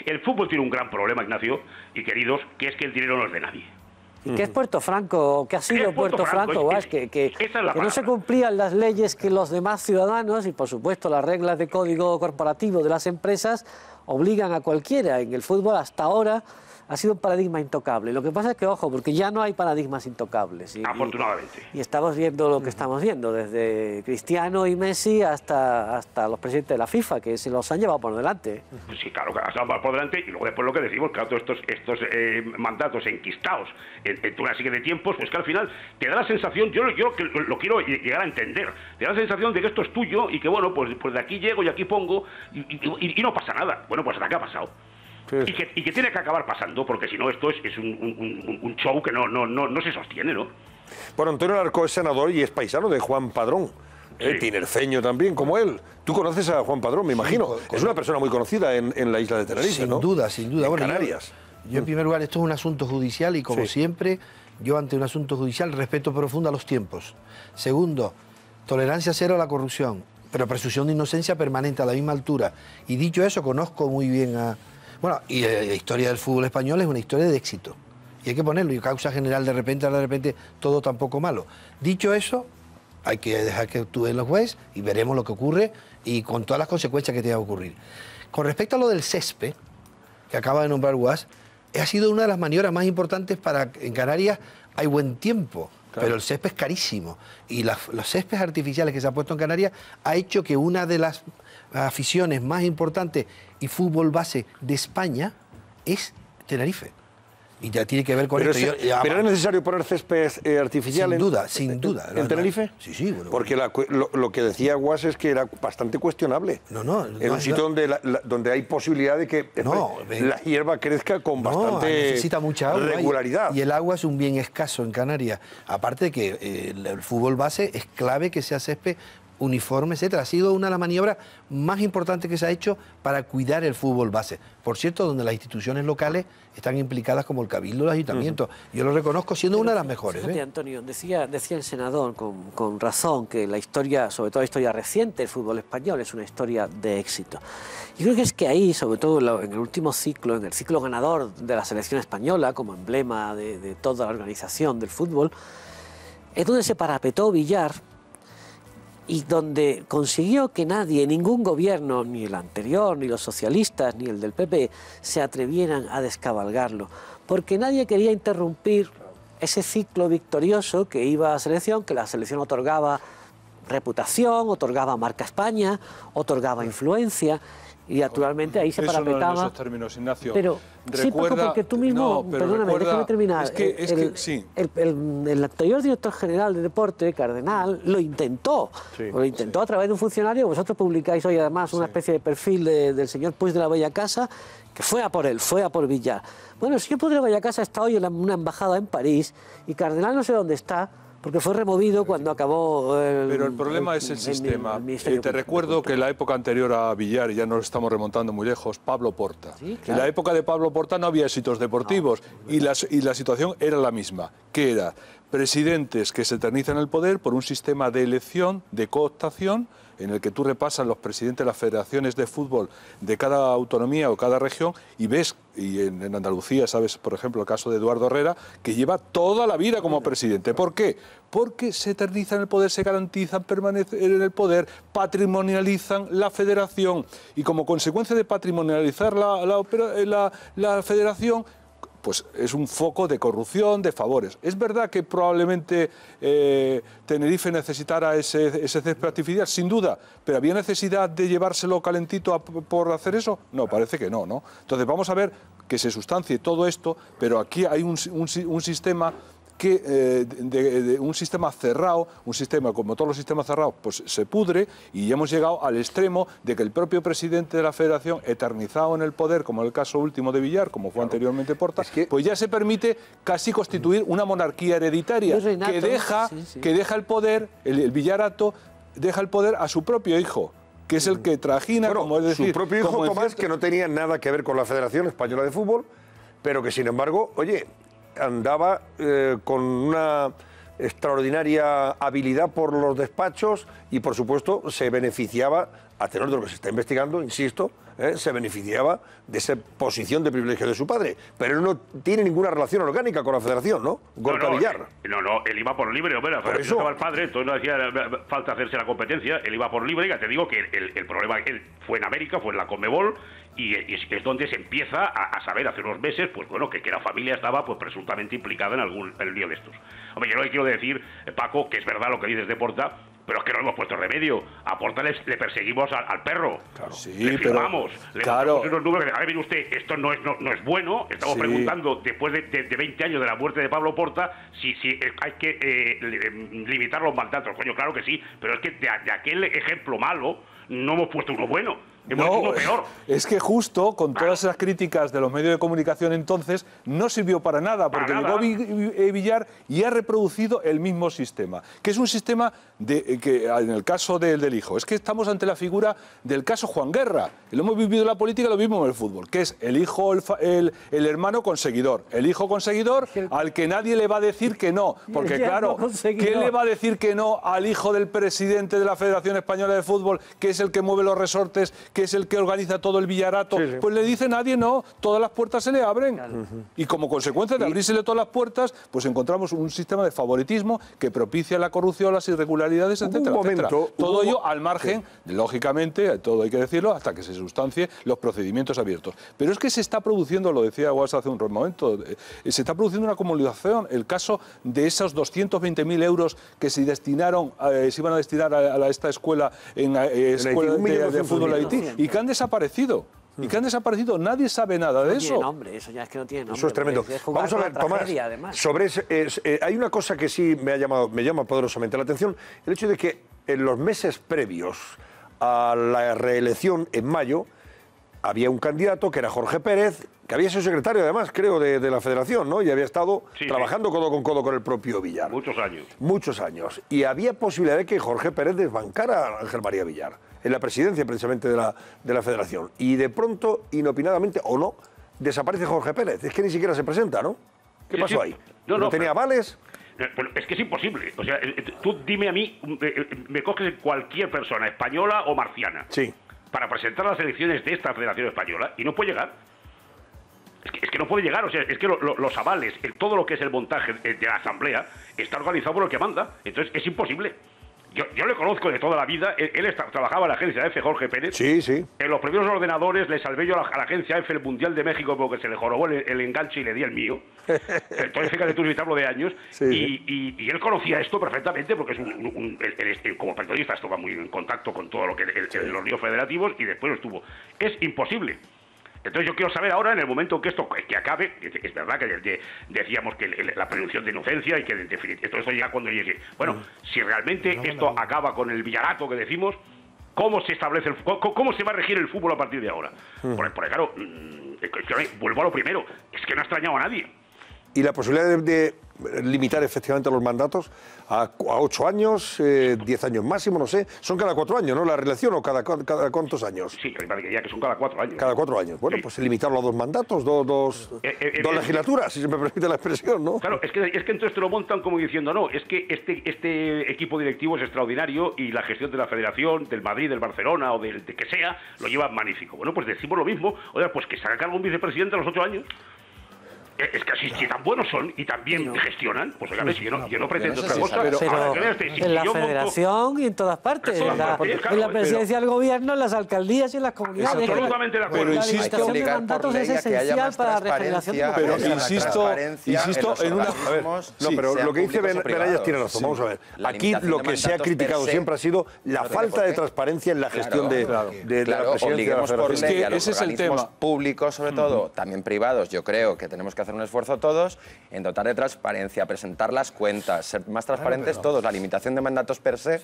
el fútbol tiene un gran problema, Ignacio y queridos, que es que el dinero no es de nadie. ¿Y qué es Puerto Franco? ¿Qué ha sido Puerto Franco? Que no se cumplían las leyes que los demás ciudadanos y, por supuesto, las reglas de código corporativo de las empresas obligan a cualquiera. En el fútbol, hasta ahora, ha sido un paradigma intocable. Lo que pasa es que, ojo, porque ya no hay paradigmas intocables. Afortunadamente. Y estamos viendo lo que estamos viendo, desde Cristiano y Messi hasta los presidentes de la FIFA, que se los han llevado por delante. Sí, claro, que se han llevado por delante. Y luego después lo que decimos, claro, todos estos mandatos enquistados en una serie de tiempos, pues que al final te da la sensación, yo lo quiero llegar a entender, te da la sensación de que esto es tuyo y que, bueno, pues de aquí llego y aquí pongo y no pasa nada. Bueno, pues hasta qué ha pasado. Y que tiene que acabar pasando, porque si no esto es un show que no se sostiene, ¿no? Bueno, Antonio Alarcó es senador y es paisano de Juan Padrón, tinerfeño también, como él. Tú conoces a Juan Padrón, me imagino. Es una persona muy conocida en la isla de Tenerife, ¿no? Sin duda. Bueno, Canarias. Yo en primer lugar, esto es un asunto judicial y como siempre, yo ante un asunto judicial respeto profundo a los tiempos. Segundo, tolerancia cero a la corrupción. pero presunción de inocencia permanente a la misma altura. Y dicho eso, conozco muy bien a... Bueno, y la historia del fútbol español es una historia de éxito. Y hay que ponerlo, y causa general de repente todo tampoco malo. Dicho eso, hay que dejar que actúen los jueces y veremos lo que ocurre y con todas las consecuencias que tenga que ocurrir. Con respecto a lo del césped, que acaba de nombrar Guas, ha sido una de las maniobras más importantes para... En Canarias hay buen tiempo, claro, pero el césped es carísimo. Y los céspedes artificiales que se han puesto en Canarias ha hecho que una de las aficiones más importantes y fútbol base de España es Tenerife. Y ya tiene que ver con pero esto. ¿Pero es necesario poner césped artificial? Sin duda. ¿En Tenerife? Sí. Bueno, porque lo que decía Guas es que era bastante cuestionable. En un sitio donde hay posibilidad de que la hierba crezca con bastante necesita mucha agua regularidad. Y el agua es un bien escaso en Canarias. Aparte de que el fútbol base es clave que sea césped uniforme, etcétera. Ha sido una de las maniobras más importantes que se ha hecho para cuidar el fútbol base. Por cierto, donde las instituciones locales están implicadas como el Cabildo, los ayuntamientos. Yo lo reconozco siendo una de las mejores. Fíjate, Antonio, decía el senador con razón que la historia, sobre todo la historia reciente del fútbol español, es una historia de éxito. Yo creo que es que ahí, sobre todo en el último ciclo, en el ciclo ganador de la selección española, como emblema de toda la organización del fútbol, es donde se parapetó Villar y donde consiguió que nadie, ningún gobierno, ni el anterior, ni los socialistas, ni el del PP, se atrevieran a descabalgarlo, porque nadie quería interrumpir ese ciclo victorioso que iba a la selección, que la selección otorgaba reputación, otorgaba marca España, otorgaba influencia, y naturalmente ahí se parapetaba. Eso no en esos términos, Ignacio. Pero sí, porque tú mismo, perdóname, déjame terminar. El anterior director general de deporte, Cardenal, lo intentó. Lo intentó a través de un funcionario. Vosotros publicáis hoy además una especie de perfil del señor Puig de la Bella Casa, que fue a por él, fue a por Villar. Bueno, el señor Puig de la Bella Casa está hoy en una embajada en París y Cardenal no sé dónde está, porque fue removido cuando acabó Pero el problema es el sistema. Te recuerdo que en la época anterior a Villar, ya nos estamos remontando muy lejos, Pablo Porta. Sí, claro. En la época de Pablo Porta no había éxitos deportivos y la situación era la misma, que era presidentes que se eternizan en el poder por un sistema de elección, de cooptación, en el que tú repasas los presidentes de las federaciones de fútbol de cada autonomía o cada región y ves, y en Andalucía, sabes, por ejemplo, el caso de Eduardo Herrera, que lleva toda la vida como presidente. ¿Por qué? Porque se eternizan en el poder, se garantizan permanecer en el poder, patrimonializan la federación y como consecuencia de patrimonializar la federación, pues es un foco de corrupción, de favores. Es verdad que probablemente Tenerife necesitara ese césped artificial, sin duda, pero ¿había necesidad de llevárselo calentito por hacer eso? No, parece que no, ¿no? Entonces vamos a ver que se sustancie todo esto, pero aquí hay un sistema un sistema cerrado, un sistema como todos los sistemas cerrados, pues se pudre y hemos llegado al extremo de que el propio presidente de la Federación, eternizado en el poder, como el caso último de Villar, como fue anteriormente Porta, pues ya se permite casi constituir una monarquía hereditaria que deja el poder, el Villarato deja el poder a su propio hijo, que es el que trajina, como es decir... Su propio hijo Tomás, que no tenía nada que ver con la Federación Española de Fútbol, pero que sin embargo, oye, andaba con una extraordinaria habilidad por los despachos y, por supuesto, se beneficiaba, a tenor de lo que se está investigando, insisto, se beneficiaba de esa posición de privilegio de su padre. Pero él no tiene ninguna relación orgánica con la Federación, ¿no? Gorka Villar. No, él iba por libre, hombre, la Federación estaba el padre, entonces no hacía falta hacerse la competencia, él iba por libre, ya te digo que el problema él fue en América, fue en la Conmebol, y es donde se empieza a saber hace unos meses, pues bueno, que la familia estaba pues presuntamente implicada en algún lío de estos. Hombre, yo lo que quiero decir, Paco, que es verdad lo que dices de Porta, pero es que no hemos puesto remedio. A Porta le perseguimos al perro. Claro. Sí, le firmamos, le claro. unos números. A ver, mire usted, esto no es bueno. Estamos preguntando, después de 20 años de la muerte de Pablo Porta, si hay que limitar los mandatos. Coño, claro que sí, pero es que de aquel ejemplo malo no hemos puesto uno bueno. Hemos hecho uno peor. Es que justo con todas esas críticas de los medios de comunicación entonces no sirvió para nada, porque llegó Villar y ha reproducido el mismo sistema, que es un sistema que en el caso del hijo, es que estamos ante la figura del caso Juan Guerra. Lo hemos vivido en la política, lo mismo en el fútbol, que es el hijo, el hermano conseguidor, el hijo conseguidor al que nadie le va a decir que no, porque claro, ¿quién le va a decir que no al hijo del presidente de la Federación Española de Fútbol, que es el que mueve los resortes, que es el que organiza todo el Villarato? Pues le dice nadie no, todas las puertas se le abren. Y como consecuencia de abrírsele todas las puertas, pues encontramos un sistema de favoritismo que propicia la corrupción, las irregularidades, etcétera, etcétera. Todo ello al margen, lógicamente, todo hay que decirlo, hasta que se sustancie los procedimientos abiertos. Pero es que se está produciendo, lo decía Guas hace un momento, se está produciendo una acumulación. El caso de esos 220.000 euros que se destinaron, se iban a destinar a esta escuela escuela de fútbol Haití, y que han desaparecido. Nadie sabe nada de eso. No tiene nombre, eso ya es que no tiene nombre. Eso es tremendo. Vamos a ver, Tomás, sobre hay una cosa que sí me llama poderosamente la atención, el hecho de que en los meses previos a la reelección en mayo había un candidato que era Jorge Pérez, que había sido secretario además, creo, de la Federación, ¿no? Y había estado trabajando codo con codo con el propio Villar. Muchos años. Y había posibilidad de que Jorge Pérez desbancara a Ángel María Villar en la presidencia precisamente de la Federación. Y de pronto, inopinadamente, o no, desaparece Jorge Pérez. Es que ni siquiera se presenta, ¿no? ¿Qué pasó ahí? ¿No tenía avales? Es que es imposible. O sea, tú dime a mí, me coges cualquier persona, española o marciana, para presentar las elecciones de esta Federación Española y no puede llegar. Es que no puede llegar, o sea, es que los avales, todo lo que es el montaje de la Asamblea está organizado por el que manda, entonces es imposible. Yo le conozco de toda la vida, él trabajaba en la agencia EFE, Jorge Pérez. Sí. En los primeros ordenadores le salvé yo a la agencia EFE el Mundial de México porque se le jorobó el enganche y le di el mío. Entonces fíjate tú, hablo de años. Y él conocía esto perfectamente porque es como periodista estuvo muy en contacto con todo lo que los líos federativos y después estuvo. Es imposible. Entonces yo quiero saber ahora, en el momento en que esto que acabe, es verdad que decíamos que la presunción de inocencia y que en definitiva, todo esto llega cuando llegue. Bueno, si realmente esto acaba con el Villarato que decimos, ¿cómo se establece cómo se va a regir el fútbol a partir de ahora? Porque claro, vuelvo a lo primero, es que no ha extrañado a nadie. Y la posibilidad de limitar efectivamente los mandatos a 8 años, 10 años máximo, no sé. Son cada 4 años, ¿no? La reelección, o cada cuántos años. Sí, me parece que son cada 4 años. Cada 4 años. Bueno, pues limitarlo a 2 mandatos, dos legislaturas, si se me permite la expresión, ¿no? Claro, es que entonces te lo montan como diciendo, no, es que este equipo directivo es extraordinario y la gestión de la Federación, del Madrid, del Barcelona o de que sea, lo lleva magnífico. Bueno, pues decimos lo mismo. Oiga, pues que se haga cargo un vicepresidente a los 8 años. Es que si tan buenos son y tan bien gestionan, pues oiga, yo no pretendo otra cosa. Pero en la Federación y en todas partes, en la presidencia del gobierno, en las alcalías y en las comunidades. Absolutamente de acuerdo. Pero la limitación de mandatos es esencial para la regeneración democrática. Pero insisto en una... No, pero lo que dice Benayes tiene razón. Vamos a ver. Aquí lo que se ha criticado siempre ha sido la falta de transparencia en la gestión de la presidencia de la Federación. Y a los organismos públicos, sobre todo, también privados, yo creo que tenemos que hacer un esfuerzo todos en dotar de transparencia, presentar las cuentas, ser más transparentes todos. La limitación de mandatos per se,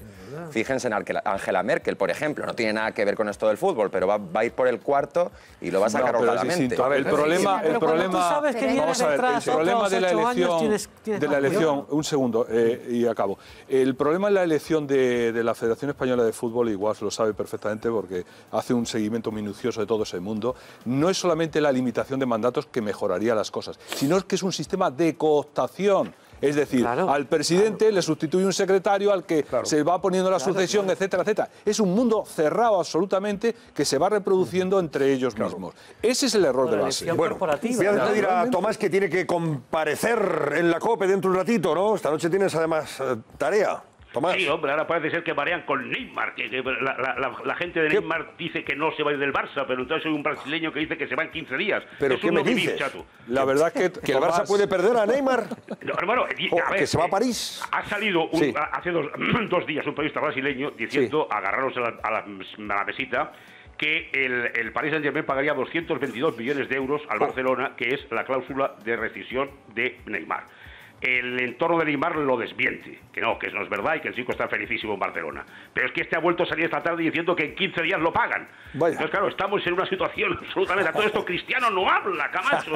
fíjense en Angela Merkel, por ejemplo, no tiene nada que ver con esto del fútbol, pero va a ir por el cuarto y lo va a sacar holgadamente. El problema de la elección, un segundo y acabo. El problema en la elección de la Federación Española de Fútbol, igual lo sabe perfectamente porque hace un seguimiento minucioso de todo ese mundo, no es solamente la limitación de mandatos que mejoraría las cosas, sino que es un sistema de cooptación. Es decir, al presidente le sustituye un secretario al que se va poniendo la sucesión, etcétera, etcétera. Es un mundo cerrado absolutamente que se va reproduciendo entre ellos mismos. Ese es el error de base. Bueno, voy a pedir a Tomás que tiene que comparecer en la COPE dentro de un ratito, ¿no? Esta noche tienes además tarea. Tomás. Sí, hombre, ahora parece ser que marean con Neymar, que la gente de Neymar dice que no se va a ir del Barça, pero entonces hay un brasileño que dice que se va en 15 días. ¿Pero qué me dices? La verdad que el Barça puede perder a Neymar. No, hermano, a ver, que se va a París. Ha salido hace dos días un periodista brasileño diciendo, agarraros a la mesita, que el Paris Saint-Germain pagaría 222 millones de euros al Barcelona, que es la cláusula de rescisión de Neymar. el entorno de Neymar lo desmiente, que no es verdad y que el chico está felicísimo en Barcelona. Pero es que este ha vuelto a salir esta tarde diciendo que en 15 días lo pagan. Vaya. Entonces, claro, estamos en una situación absolutamente... A todo esto Cristiano no habla, Camacho.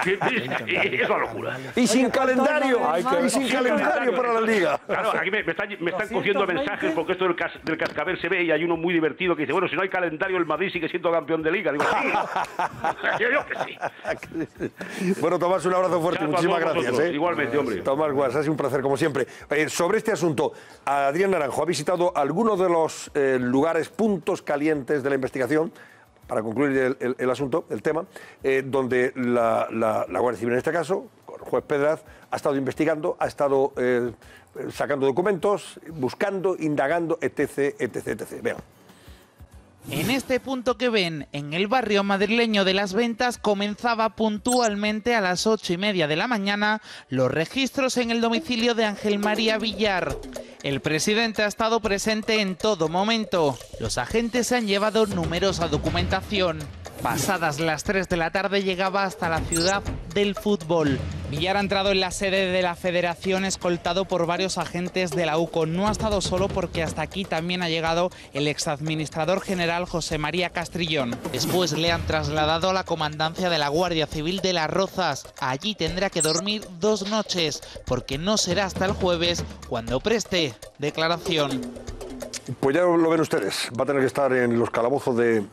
Es una locura. Y sin calendario, y sin calendario para la Liga. Claro, aquí me están cogiendo mensajes porque esto del cascabel se ve y hay uno muy divertido que dice, bueno, si no hay calendario el Madrid sigue siendo campeón de Liga. Digo, sí. Yo que sí. Bueno, Tomás, un abrazo fuerte. Muchísimas gracias. Igualmente, hombre. Tomás Guas, ha sido un placer como siempre. Sobre este asunto, Adrián Naranjo ha visitado algunos de los lugares, puntos calientes de la investigación, para concluir el asunto, el tema, donde la Guardia Civil en este caso, el juez Pedraz, ha estado investigando, ha estado sacando documentos, buscando, indagando, etc. Vean. En este punto que ven, en el barrio madrileño de Las Ventas, comenzaba puntualmente a las 8:30 de la mañana los registros en el domicilio de Ángel María Villar. El presidente ha estado presente en todo momento. Los agentes se han llevado numerosa documentación. Pasadas las 3 de la tarde llegaba hasta la ciudad del fútbol. Villar ha entrado en la sede de la Federación escoltado por varios agentes de la UCO. No ha estado solo porque hasta aquí también ha llegado el exadministrador general José María Castrillón. Después le han trasladado a la comandancia de la Guardia Civil de Las Rozas. Allí tendrá que dormir 2 noches porque no será hasta el jueves cuando preste declaración. Pues ya lo ven ustedes, va a tener que estar en los calabozos de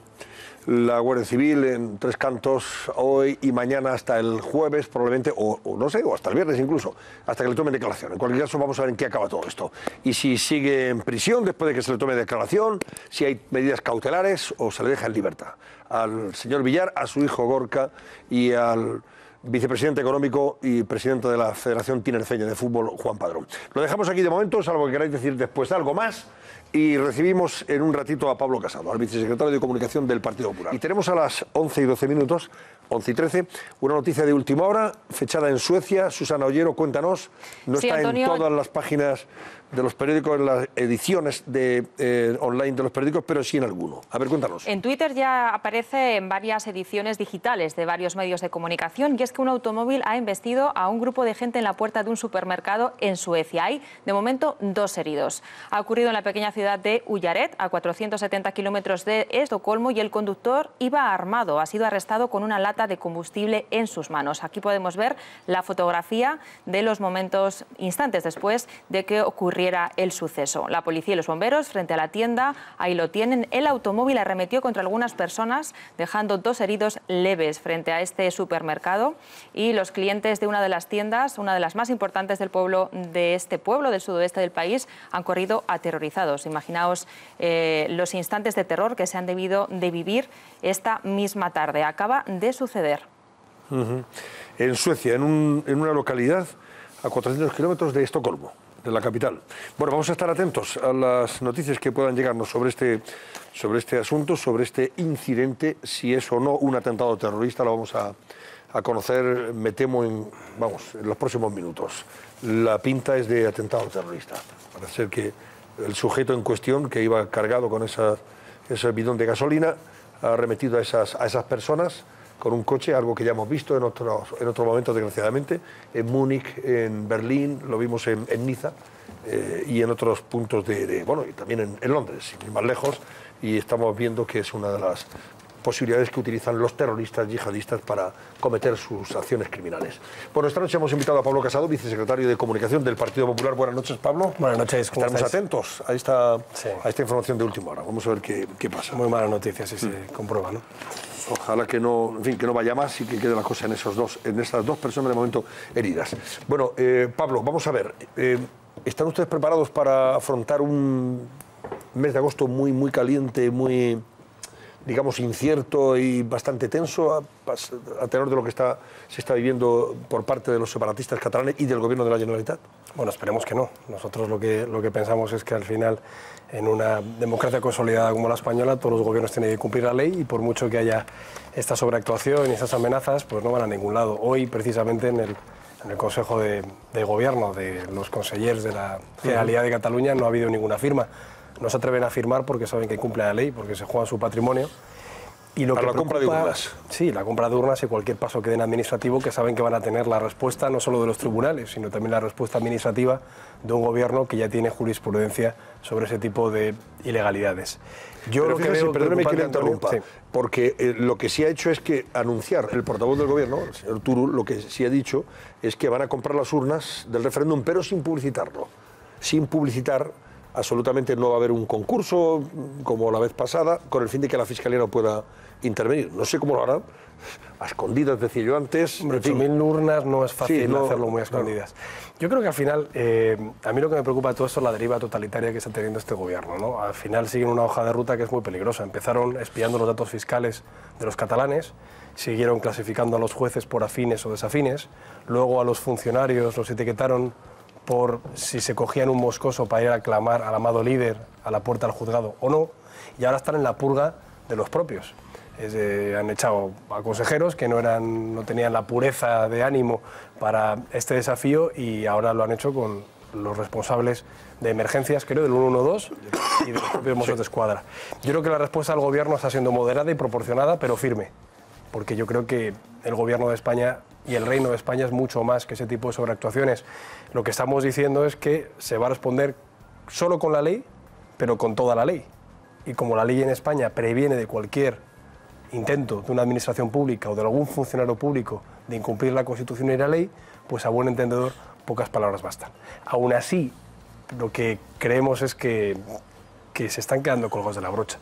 la Guardia Civil en Tres Cantos hoy y mañana hasta el jueves probablemente, o no sé, o hasta el viernes incluso, hasta que le tomen declaración. En cualquier caso vamos a ver en qué acaba todo esto. Y si sigue en prisión después de que se le tome declaración, si hay medidas cautelares o se le deja en libertad. Al señor Villar, a su hijo Gorka y al vicepresidente económico y presidente de la Federación Tinerfeña de Fútbol, Juan Padrón. Lo dejamos aquí de momento, salvo que queráis decir después algo más. Y recibimos en un ratito a Pablo Casado, al vicesecretario de Comunicación del Partido Popular. Y tenemos a las 11 y 12 minutos, 11 y 13, una noticia de última hora, fechada en Suecia. Susana Ollero, cuéntanos. No sí, está Antonio, en todas las páginas de los periódicos, en las ediciones online de los periódicos, pero sí en alguno. A ver, cuéntanos. En Twitter ya aparece en varias ediciones digitales de varios medios de comunicación, y es que un automóvil ha embestido a un grupo de gente en la puerta de un supermercado en Suecia. Hay, de momento, 2 heridos. Ha ocurrido en la pequeña ciudad de Ullared, a 470 kilómetros de Estocolmo, y el conductor iba armado. Ha sido arrestado con una lata de combustible en sus manos. Aquí podemos ver la fotografía de los momentos, instantes después de que ocurriera el suceso. La policía y los bomberos frente a la tienda, ahí lo tienen. El automóvil arremetió contra algunas personas, dejando 2 heridos leves frente a este supermercado, y los clientes de una de las tiendas, una de las más importantes del pueblo, de este pueblo del sudoeste del país, han corrido aterrorizados. Imaginaos los instantes de terror que se han debido de vivir esta misma tarde. Acaba de suceder. En Suecia, en una localidad a 400 kilómetros de Estocolmo, de la capital. Bueno, vamos a estar atentos a las noticias que puedan llegarnos sobre este asunto, sobre este incidente, si es o no un atentado terrorista. Lo vamos a conocer, me temo, en los próximos minutos. La pinta es de atentado terrorista. Parece ser que el sujeto en cuestión, que iba cargado con ese bidón de gasolina, ha arremetido a esas personas con un coche, algo que ya hemos visto en otro momento, desgraciadamente, en Múnich, en Berlín, lo vimos en Niza y en otros puntos bueno, y también en Londres, sin ir más lejos, y estamos viendo que es una de las posibilidades que utilizan los terroristas yihadistas para cometer sus acciones criminales. Bueno, esta noche hemos invitado a Pablo Casado, vicesecretario de Comunicación del Partido Popular. Buenas noches, Pablo. Buenas noches. Estaremos atentos a esta información de última hora. Vamos a ver qué pasa. Muy mala noticia, si se comprueba, ¿no? Ojalá que no, en fin, que no vaya más y que quede la cosa en estas 2 personas de momento heridas. Bueno, Pablo, vamos a ver. ¿Están ustedes preparados para afrontar un mes de agosto muy, muy caliente, muy, digamos, incierto y bastante tenso a tenor de lo que se está viviendo por parte de los separatistas catalanes y del gobierno de la Generalitat? Bueno, esperemos que no. Nosotros lo que pensamos es que al final, en una democracia consolidada como la española, todos los gobiernos tienen que cumplir la ley, y por mucho que haya esta sobreactuación y estas amenazas, pues no van a ningún lado. Hoy, precisamente, en el Consejo de Gobierno de los consellers de la Generalidad de Cataluña no ha habido ninguna firma. No se atreven a firmar porque saben que cumple la ley, porque se juega su patrimonio. Y lo para que la compra de urnas. Sí, la compra de urnas y cualquier paso que den administrativo, que saben que van a tener la respuesta no solo de los tribunales, sino también la respuesta administrativa de un gobierno que ya tiene jurisprudencia sobre ese tipo de ilegalidades. Yo Pero lo que veo, perdóneme que le interrumpa, sí. porque lo que sí ha hecho es que anunciar el portavoz del gobierno, el señor Turull, lo que sí ha dicho es que van a comprar las urnas del referéndum, pero sin publicitarlo. Sin publicitar, absolutamente no va a haber un concurso como la vez pasada, con el fin de que la Fiscalía no pueda intervenir. No sé cómo lo harán, a escondidas, decía yo antes. 8.000 urnas no es fácil hacerlo muy a escondidas. Yo creo que al final, a mí lo que me preocupa de todo esto es la deriva totalitaria que está teniendo este gobierno, ¿no? Al final siguen una hoja de ruta que es muy peligrosa. Empezaron espiando los datos fiscales de los catalanes, siguieron clasificando a los jueces por afines o desafines, luego a los funcionarios los etiquetaron por si se cogían un moscoso para ir a clamar al amado líder a la puerta del juzgado o no, y ahora están en la purga de los propios. Han echado a consejeros que no tenían la pureza de ánimo para este desafío y ahora lo han hecho con los responsables de emergencias, creo, del 112 y de los propios Mossos de Escuadra. Yo creo que la respuesta del gobierno está siendo moderada y proporcionada, pero firme, porque yo creo que el gobierno de España y el Reino de España es mucho más que ese tipo de sobreactuaciones. Lo que estamos diciendo es que se va a responder solo con la ley, pero con toda la ley. Y como la ley en España previene de cualquier intento de una administración pública o de algún funcionario público de incumplir la Constitución y la ley, pues a buen entendedor pocas palabras bastan. Aún así, lo que creemos es que se están quedando colgados de la brocha,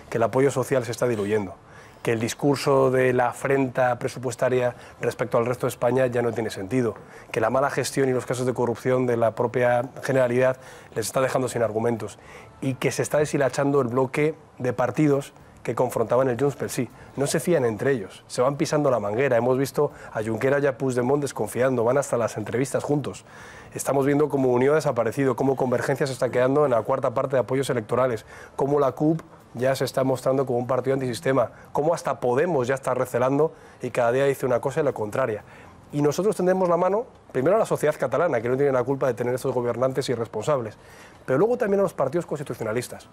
que el apoyo social se está diluyendo, que el discurso de la afrenta presupuestaria respecto al resto de España ya no tiene sentido, que la mala gestión y los casos de corrupción de la propia Generalidad les está dejando sin argumentos y que se está deshilachando el bloque de partidos que confrontaban el Junts pel Sí. No se fían entre ellos, se van pisando la manguera. Hemos visto a Junqueras y a Puigdemont desconfiando, van hasta las entrevistas juntos. Estamos viendo cómo Unió ha desaparecido, cómo Convergencia se está quedando en la cuarta parte de apoyos electorales, cómo la CUP ya se está mostrando como un partido antisistema, cómo hasta Podemos ya está recelando y cada día dice una cosa y la contraria. Y nosotros tendemos la mano, primero a la sociedad catalana, que no tiene la culpa de tener estos gobernantes irresponsables, pero luego también a los partidos constitucionalistas,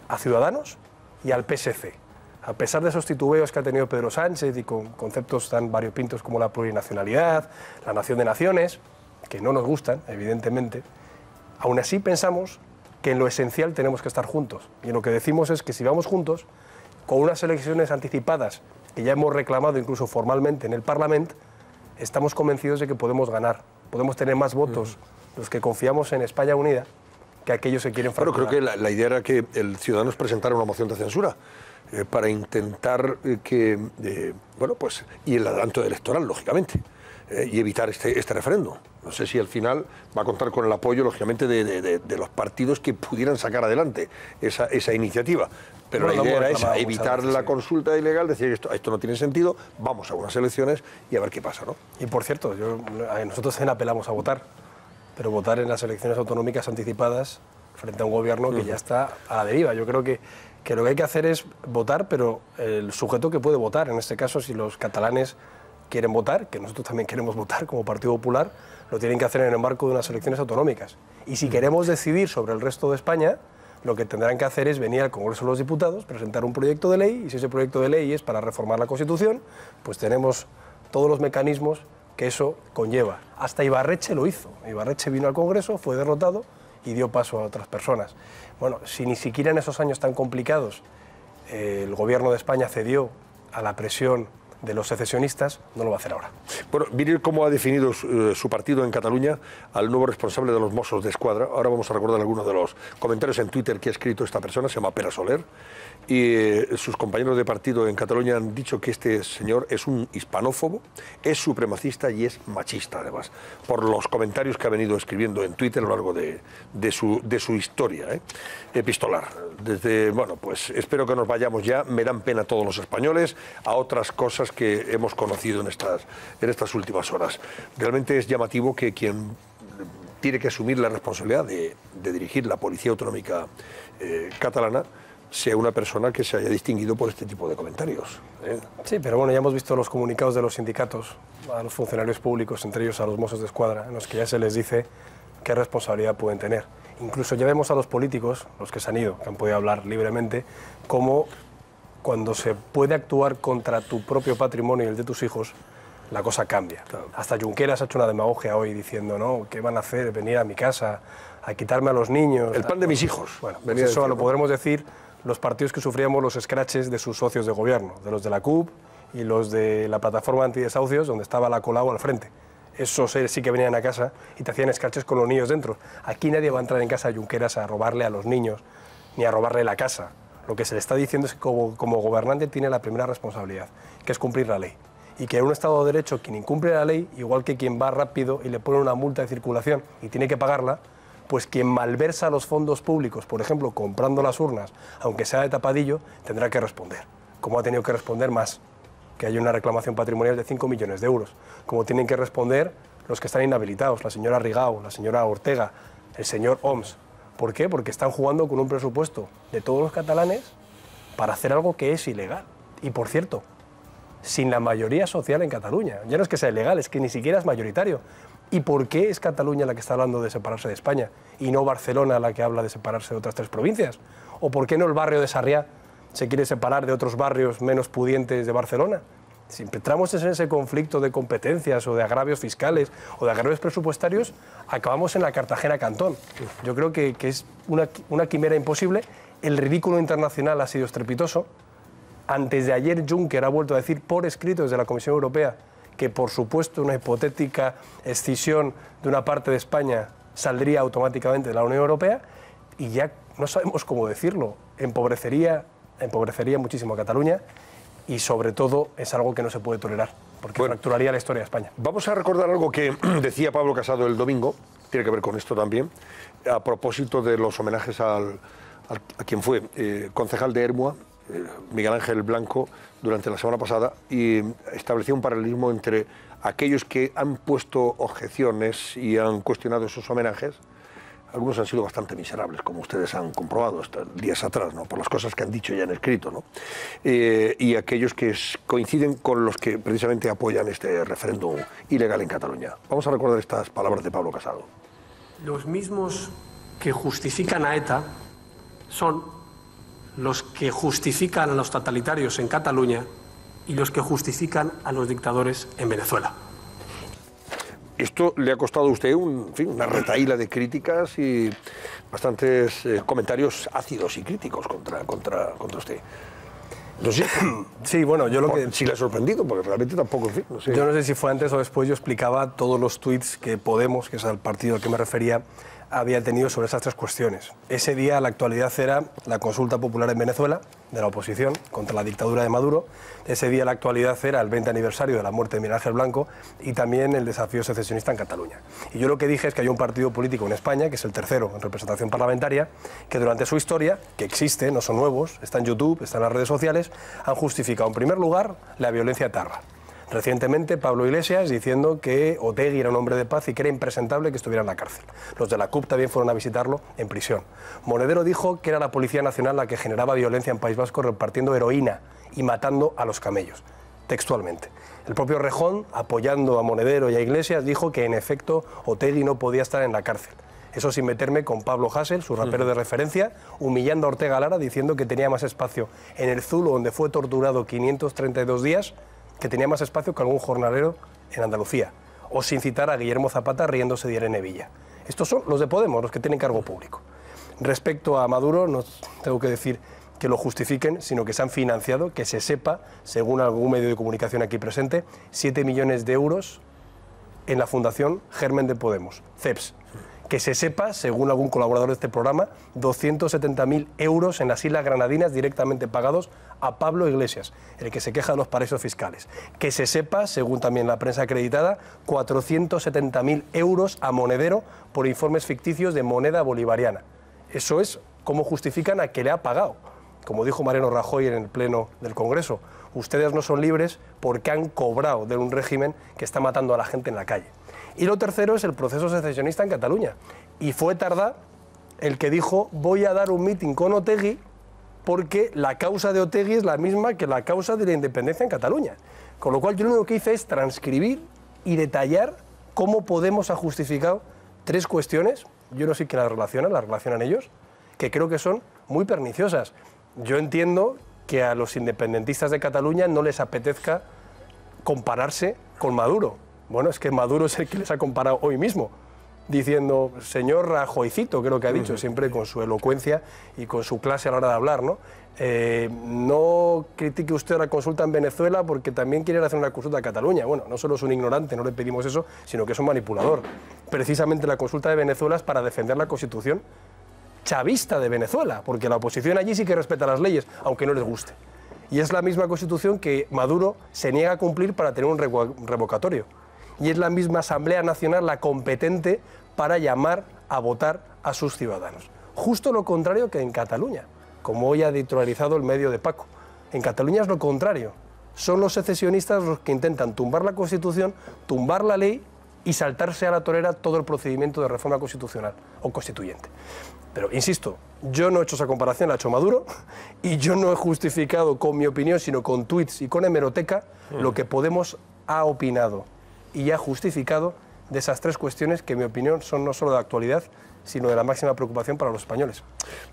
a Ciudadanos y al PSC. A pesar de esos titubeos que ha tenido Pedro Sánchez y con conceptos tan variopintos como la plurinacionalidad, la nación de naciones, que no nos gustan, evidentemente, aún así pensamos que en lo esencial tenemos que estar juntos. Y lo que decimos es que si vamos juntos, con unas elecciones anticipadas que ya hemos reclamado incluso formalmente en el Parlamento, estamos convencidos de que podemos ganar, podemos tener más votos los que confiamos en España unida que aquellos que quieren fracturar. Bueno, creo que la idea era que el Ciudadanos presentara una moción de censura para intentar que, bueno, pues, y el adelanto electoral, lógicamente, y evitar este referéndum. No sé si al final va a contar con el apoyo, lógicamente, de los partidos que pudieran sacar adelante esa iniciativa. Pero bueno, la idea era esa, evitar la consulta ilegal, decir esto no tiene sentido, vamos a unas elecciones y a ver qué pasa, ¿no? Y por cierto, nosotros también apelamos a votar, pero votar en las elecciones autonómicas anticipadas frente a un gobierno que ya está a la deriva. Yo creo que lo que hay que hacer es votar, pero el sujeto que puede votar, en este caso, si los catalanes quieren votar, que nosotros también queremos votar como Partido Popular, lo tienen que hacer en el marco de unas elecciones autonómicas. Y si queremos decidir sobre el resto de España, lo que tendrán que hacer es venir al Congreso de los Diputados, presentar un proyecto de ley, y si ese proyecto de ley es para reformar la Constitución, pues tenemos todos los mecanismos que eso conlleva. Hasta Ibarretxe lo hizo. Ibarretxe vino al Congreso, fue derrotado y dio paso a otras personas. Bueno, si ni siquiera en esos años tan complicados el gobierno de España cedió a la presión de los secesionistas, no lo va a hacer ahora. Bueno, miren cómo ha definido su partido en Cataluña al nuevo responsable de los Mossos de Escuadra. Ahora vamos a recordar algunos de los comentarios en Twitter que ha escrito esta persona, se llama Pere Soler, y sus compañeros de partido en Cataluña han dicho que este señor es un hispanófobo, es supremacista y es machista, además, por los comentarios que ha venido escribiendo en Twitter a lo largo de su historia epistolar. Bueno, pues espero que nos vayamos ya, me dan pena todos los españoles, a otras cosas que hemos conocido en estas últimas horas. Realmente es llamativo que quien tiene que asumir la responsabilidad de dirigir la Policía Autonómica catalana sea una persona que se haya distinguido por este tipo de comentarios. Sí, pero bueno, ya hemos visto los comunicados de los sindicatos a los funcionarios públicos, entre ellos a los Mossos de Escuadra, en los que ya se les dice qué responsabilidad pueden tener. Incluso ya vemos a los políticos, los que se han ido, que han podido hablar libremente, cómo cuando se puede actuar contra tu propio patrimonio y el de tus hijos, la cosa cambia. Claro. Hasta Junqueras ha hecho una demagogia hoy diciendo, ¿no? ¿Qué van a hacer? Venir a mi casa a quitarme a los niños. El pan de mis hijos. Bueno, pues eso lo podremos decir los partidos que sufríamos los escraches de sus socios de gobierno, de los de la CUP y los de la plataforma antidesahucios, donde estaba la Colau al frente. Esos sí que venían a casa y te hacían escraches con los niños dentro. Aquí nadie va a entrar en casa de Junqueras a robarle a los niños, ni a robarle la casa. Lo que se le está diciendo es que como gobernante tiene la primera responsabilidad, que es cumplir la ley. Y que en un Estado de Derecho quien incumple la ley, igual que quien va rápido y le pone una multa de circulación y tiene que pagarla, pues quien malversa los fondos públicos, por ejemplo, comprando las urnas, aunque sea de tapadillo, tendrá que responder. Como ha tenido que responder más, que hay una reclamación patrimonial de 5 millones de euros. Como tienen que responder los que están inhabilitados, la señora Rigau, la señora Ortega, el señor Homs. ¿Por qué? Porque están jugando con un presupuesto de todos los catalanes para hacer algo que es ilegal. Y por cierto, sin la mayoría social en Cataluña. Ya no es que sea ilegal, es que ni siquiera es mayoritario. ¿Y por qué es Cataluña la que está hablando de separarse de España y no Barcelona la que habla de separarse de otras 3 provincias? ¿O por qué no el barrio de Sarriá se quiere separar de otros barrios menos pudientes de Barcelona? Si entramos en ese conflicto de competencias o de agravios fiscales o de agravios presupuestarios, acabamos en la Cartagena-Cantón. Yo creo que es una quimera imposible. El ridículo internacional ha sido estrepitoso. Antes de ayer, Juncker ha vuelto a decir por escrito desde la Comisión Europea que, por supuesto, una hipotética escisión de una parte de España saldría automáticamente de la Unión Europea, y ya no sabemos cómo decirlo. Empobrecería muchísimo a Cataluña, y sobre todo es algo que no se puede tolerar, porque fracturaría la historia de España. Vamos a recordar algo que decía Pablo Casado el domingo, tiene que ver con esto también, a propósito de los homenajes a quien fue concejal de Ermua, Miguel Ángel Blanco, durante la semana pasada, y estableció un paralelismo entre aquellos que han puesto objeciones y han cuestionado esos homenajes. Algunos han sido bastante miserables, como ustedes han comprobado hasta días atrás, ¿no? Por las cosas que han dicho y han escrito, ¿no? Y aquellos que coinciden con los que precisamente apoyan este referéndum ilegal en Cataluña. Vamos a recordar estas palabras de Pablo Casado. Los mismos que justifican a ETA son los que justifican a los totalitarios en Cataluña y los que justifican a los dictadores en Venezuela. Esto le ha costado a usted una retahíla de críticas y bastantes comentarios ácidos y críticos contra usted. No sé, sí, bueno, yo lo que... Sí le ha sorprendido, porque realmente tampoco, en fin, no sé. Yo no sé si fue antes o después, yo explicaba todos los tuits que Podemos, que es el partido al que me refería, había tenido sobre esas 3 cuestiones. Ese día la actualidad era la consulta popular en Venezuela, de la oposición, contra la dictadura de Maduro. Ese día la actualidad era el 20 aniversario de la muerte de Miguel Ángel Blanco y también el desafío secesionista en Cataluña. Y yo lo que dije es que hay un partido político en España, que es el tercero en representación parlamentaria, que durante su historia, que existe, no son nuevos, está en YouTube, está en las redes sociales, han justificado en primer lugar la violencia etarra. Recientemente, Pablo Iglesias diciendo que Otegi era un hombre de paz y que era impresentable que estuviera en la cárcel. Los de la CUP también fueron a visitarlo en prisión. Monedero dijo que era la Policía Nacional la que generaba violencia en País Vasco repartiendo heroína y matando a los camellos, textualmente. El propio Rejón, apoyando a Monedero y a Iglesias, dijo que en efecto Otegi no podía estar en la cárcel. Eso sin meterme con Pablo Hasél, su rapero de referencia, humillando a Ortega Lara diciendo que tenía más espacio en el Zulo, donde fue torturado 532 días, que tenía más espacio que algún jornalero en Andalucía, o sin citar a Guillermo Zapata riéndose de Irene Villa. Estos son los de Podemos, los que tienen cargo público. Respecto a Maduro, no tengo que decir que lo justifiquen, sino que se han financiado, que se sepa, según algún medio de comunicación aquí presente, 7 millones de euros en la Fundación Germen de Podemos, CEPS. Que se sepa, según algún colaborador de este programa, 270.000 euros en las Islas Granadinas directamente pagados a Pablo Iglesias, el que se queja de los paraísos fiscales. Que se sepa, según también la prensa acreditada, 470.000 euros a Monedero por informes ficticios de moneda bolivariana. Eso es cómo justifican a que le ha pagado. Como dijo Mariano Rajoy en el Pleno del Congreso, ustedes no son libres porque han cobrado de un régimen que está matando a la gente en la calle. Y lo tercero es el proceso secesionista en Cataluña. Y fue Tardá el que dijo, voy a dar un mitin con Otegi porque la causa de Otegi es la misma que la causa de la independencia en Cataluña. Con lo cual yo lo único que hice es transcribir y detallar cómo Podemos ha justificado 3 cuestiones, yo no sé quién las relacionan ellos, que creo que son muy perniciosas. Yo entiendo que a los independentistas de Cataluña no les apetezca compararse con Maduro. Bueno, es que Maduro es el que les ha comparado hoy mismo, diciendo, señor Rajoycito, creo que ha dicho, siempre con su elocuencia y con su clase a la hora de hablar, ¿no? No critique usted la consulta en Venezuela porque también quiere hacer una consulta a Cataluña. Bueno, no solo es un ignorante, no le pedimos eso, sino que es un manipulador. Precisamente la consulta de Venezuela es para defender la Constitución chavista de Venezuela, porque la oposición allí sí que respeta las leyes, aunque no les guste. Y es la misma Constitución que Maduro se niega a cumplir para tener un revocatorio. Y es la misma Asamblea Nacional la competente para llamar a votar a sus ciudadanos. Justo lo contrario que en Cataluña, como hoy ha editorializado el medio de Paco. En Cataluña es lo contrario. Son los secesionistas los que intentan tumbar la Constitución, tumbar la ley y saltarse a la torera todo el procedimiento de reforma constitucional o constituyente. Pero, insisto, yo no he hecho esa comparación, la ha hecho Maduro, y yo no he justificado con mi opinión, sino con tuits y con hemeroteca, lo que Podemos ha opinado y ha justificado de esas tres cuestiones que, en mi opinión, son no solo de actualidad, sino de la máxima preocupación para los españoles.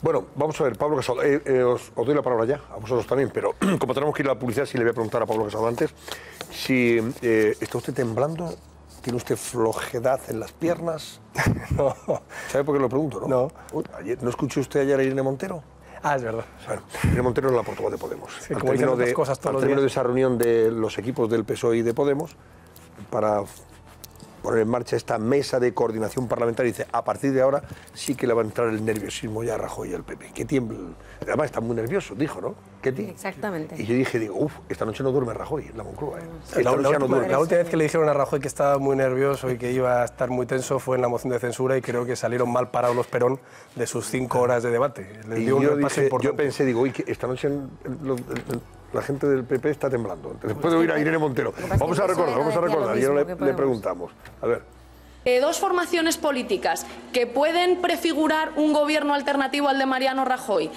Bueno, vamos a ver, Pablo Casado, os doy la palabra ya, a vosotros también, pero como tenemos que ir a la publicidad, sí le voy a preguntar a Pablo Casado antes, si está usted temblando, tiene usted flojedad en las piernas. No. ¿Sabe por qué lo pregunto, no? No. ¿No escuchó usted ayer a Irene Montero? Ah, es verdad. Bueno, Irene Montero es la portavoz de Podemos. Sí, como dicen otras cosas todos los días. Al término de esa reunión de los equipos del PSOE y de Podemos, para poner en marcha esta mesa de coordinación parlamentaria, dice, a partir de ahora sí que le va a entrar el nerviosismo ya a Rajoy y al PP. Que tiembla. Además está muy nervioso, dijo, ¿no? Exactamente. Y yo dije, esta noche no duerme Rajoy en la Moncloa. La última vez que le dijeron a Rajoy que estaba muy nervioso y que iba a estar muy tenso fue en la moción de censura, y creo que salieron mal parados los Perón de sus 5 horas de debate. Les dio un repaso importante. Yo pensé, esta noche la gente del PP está temblando. Entonces puedo ir a Irene Montero. Vamos a recordar, y ahora le preguntamos. A ver. Dos formaciones políticas que pueden prefigurar un gobierno alternativo al de Mariano Rajoy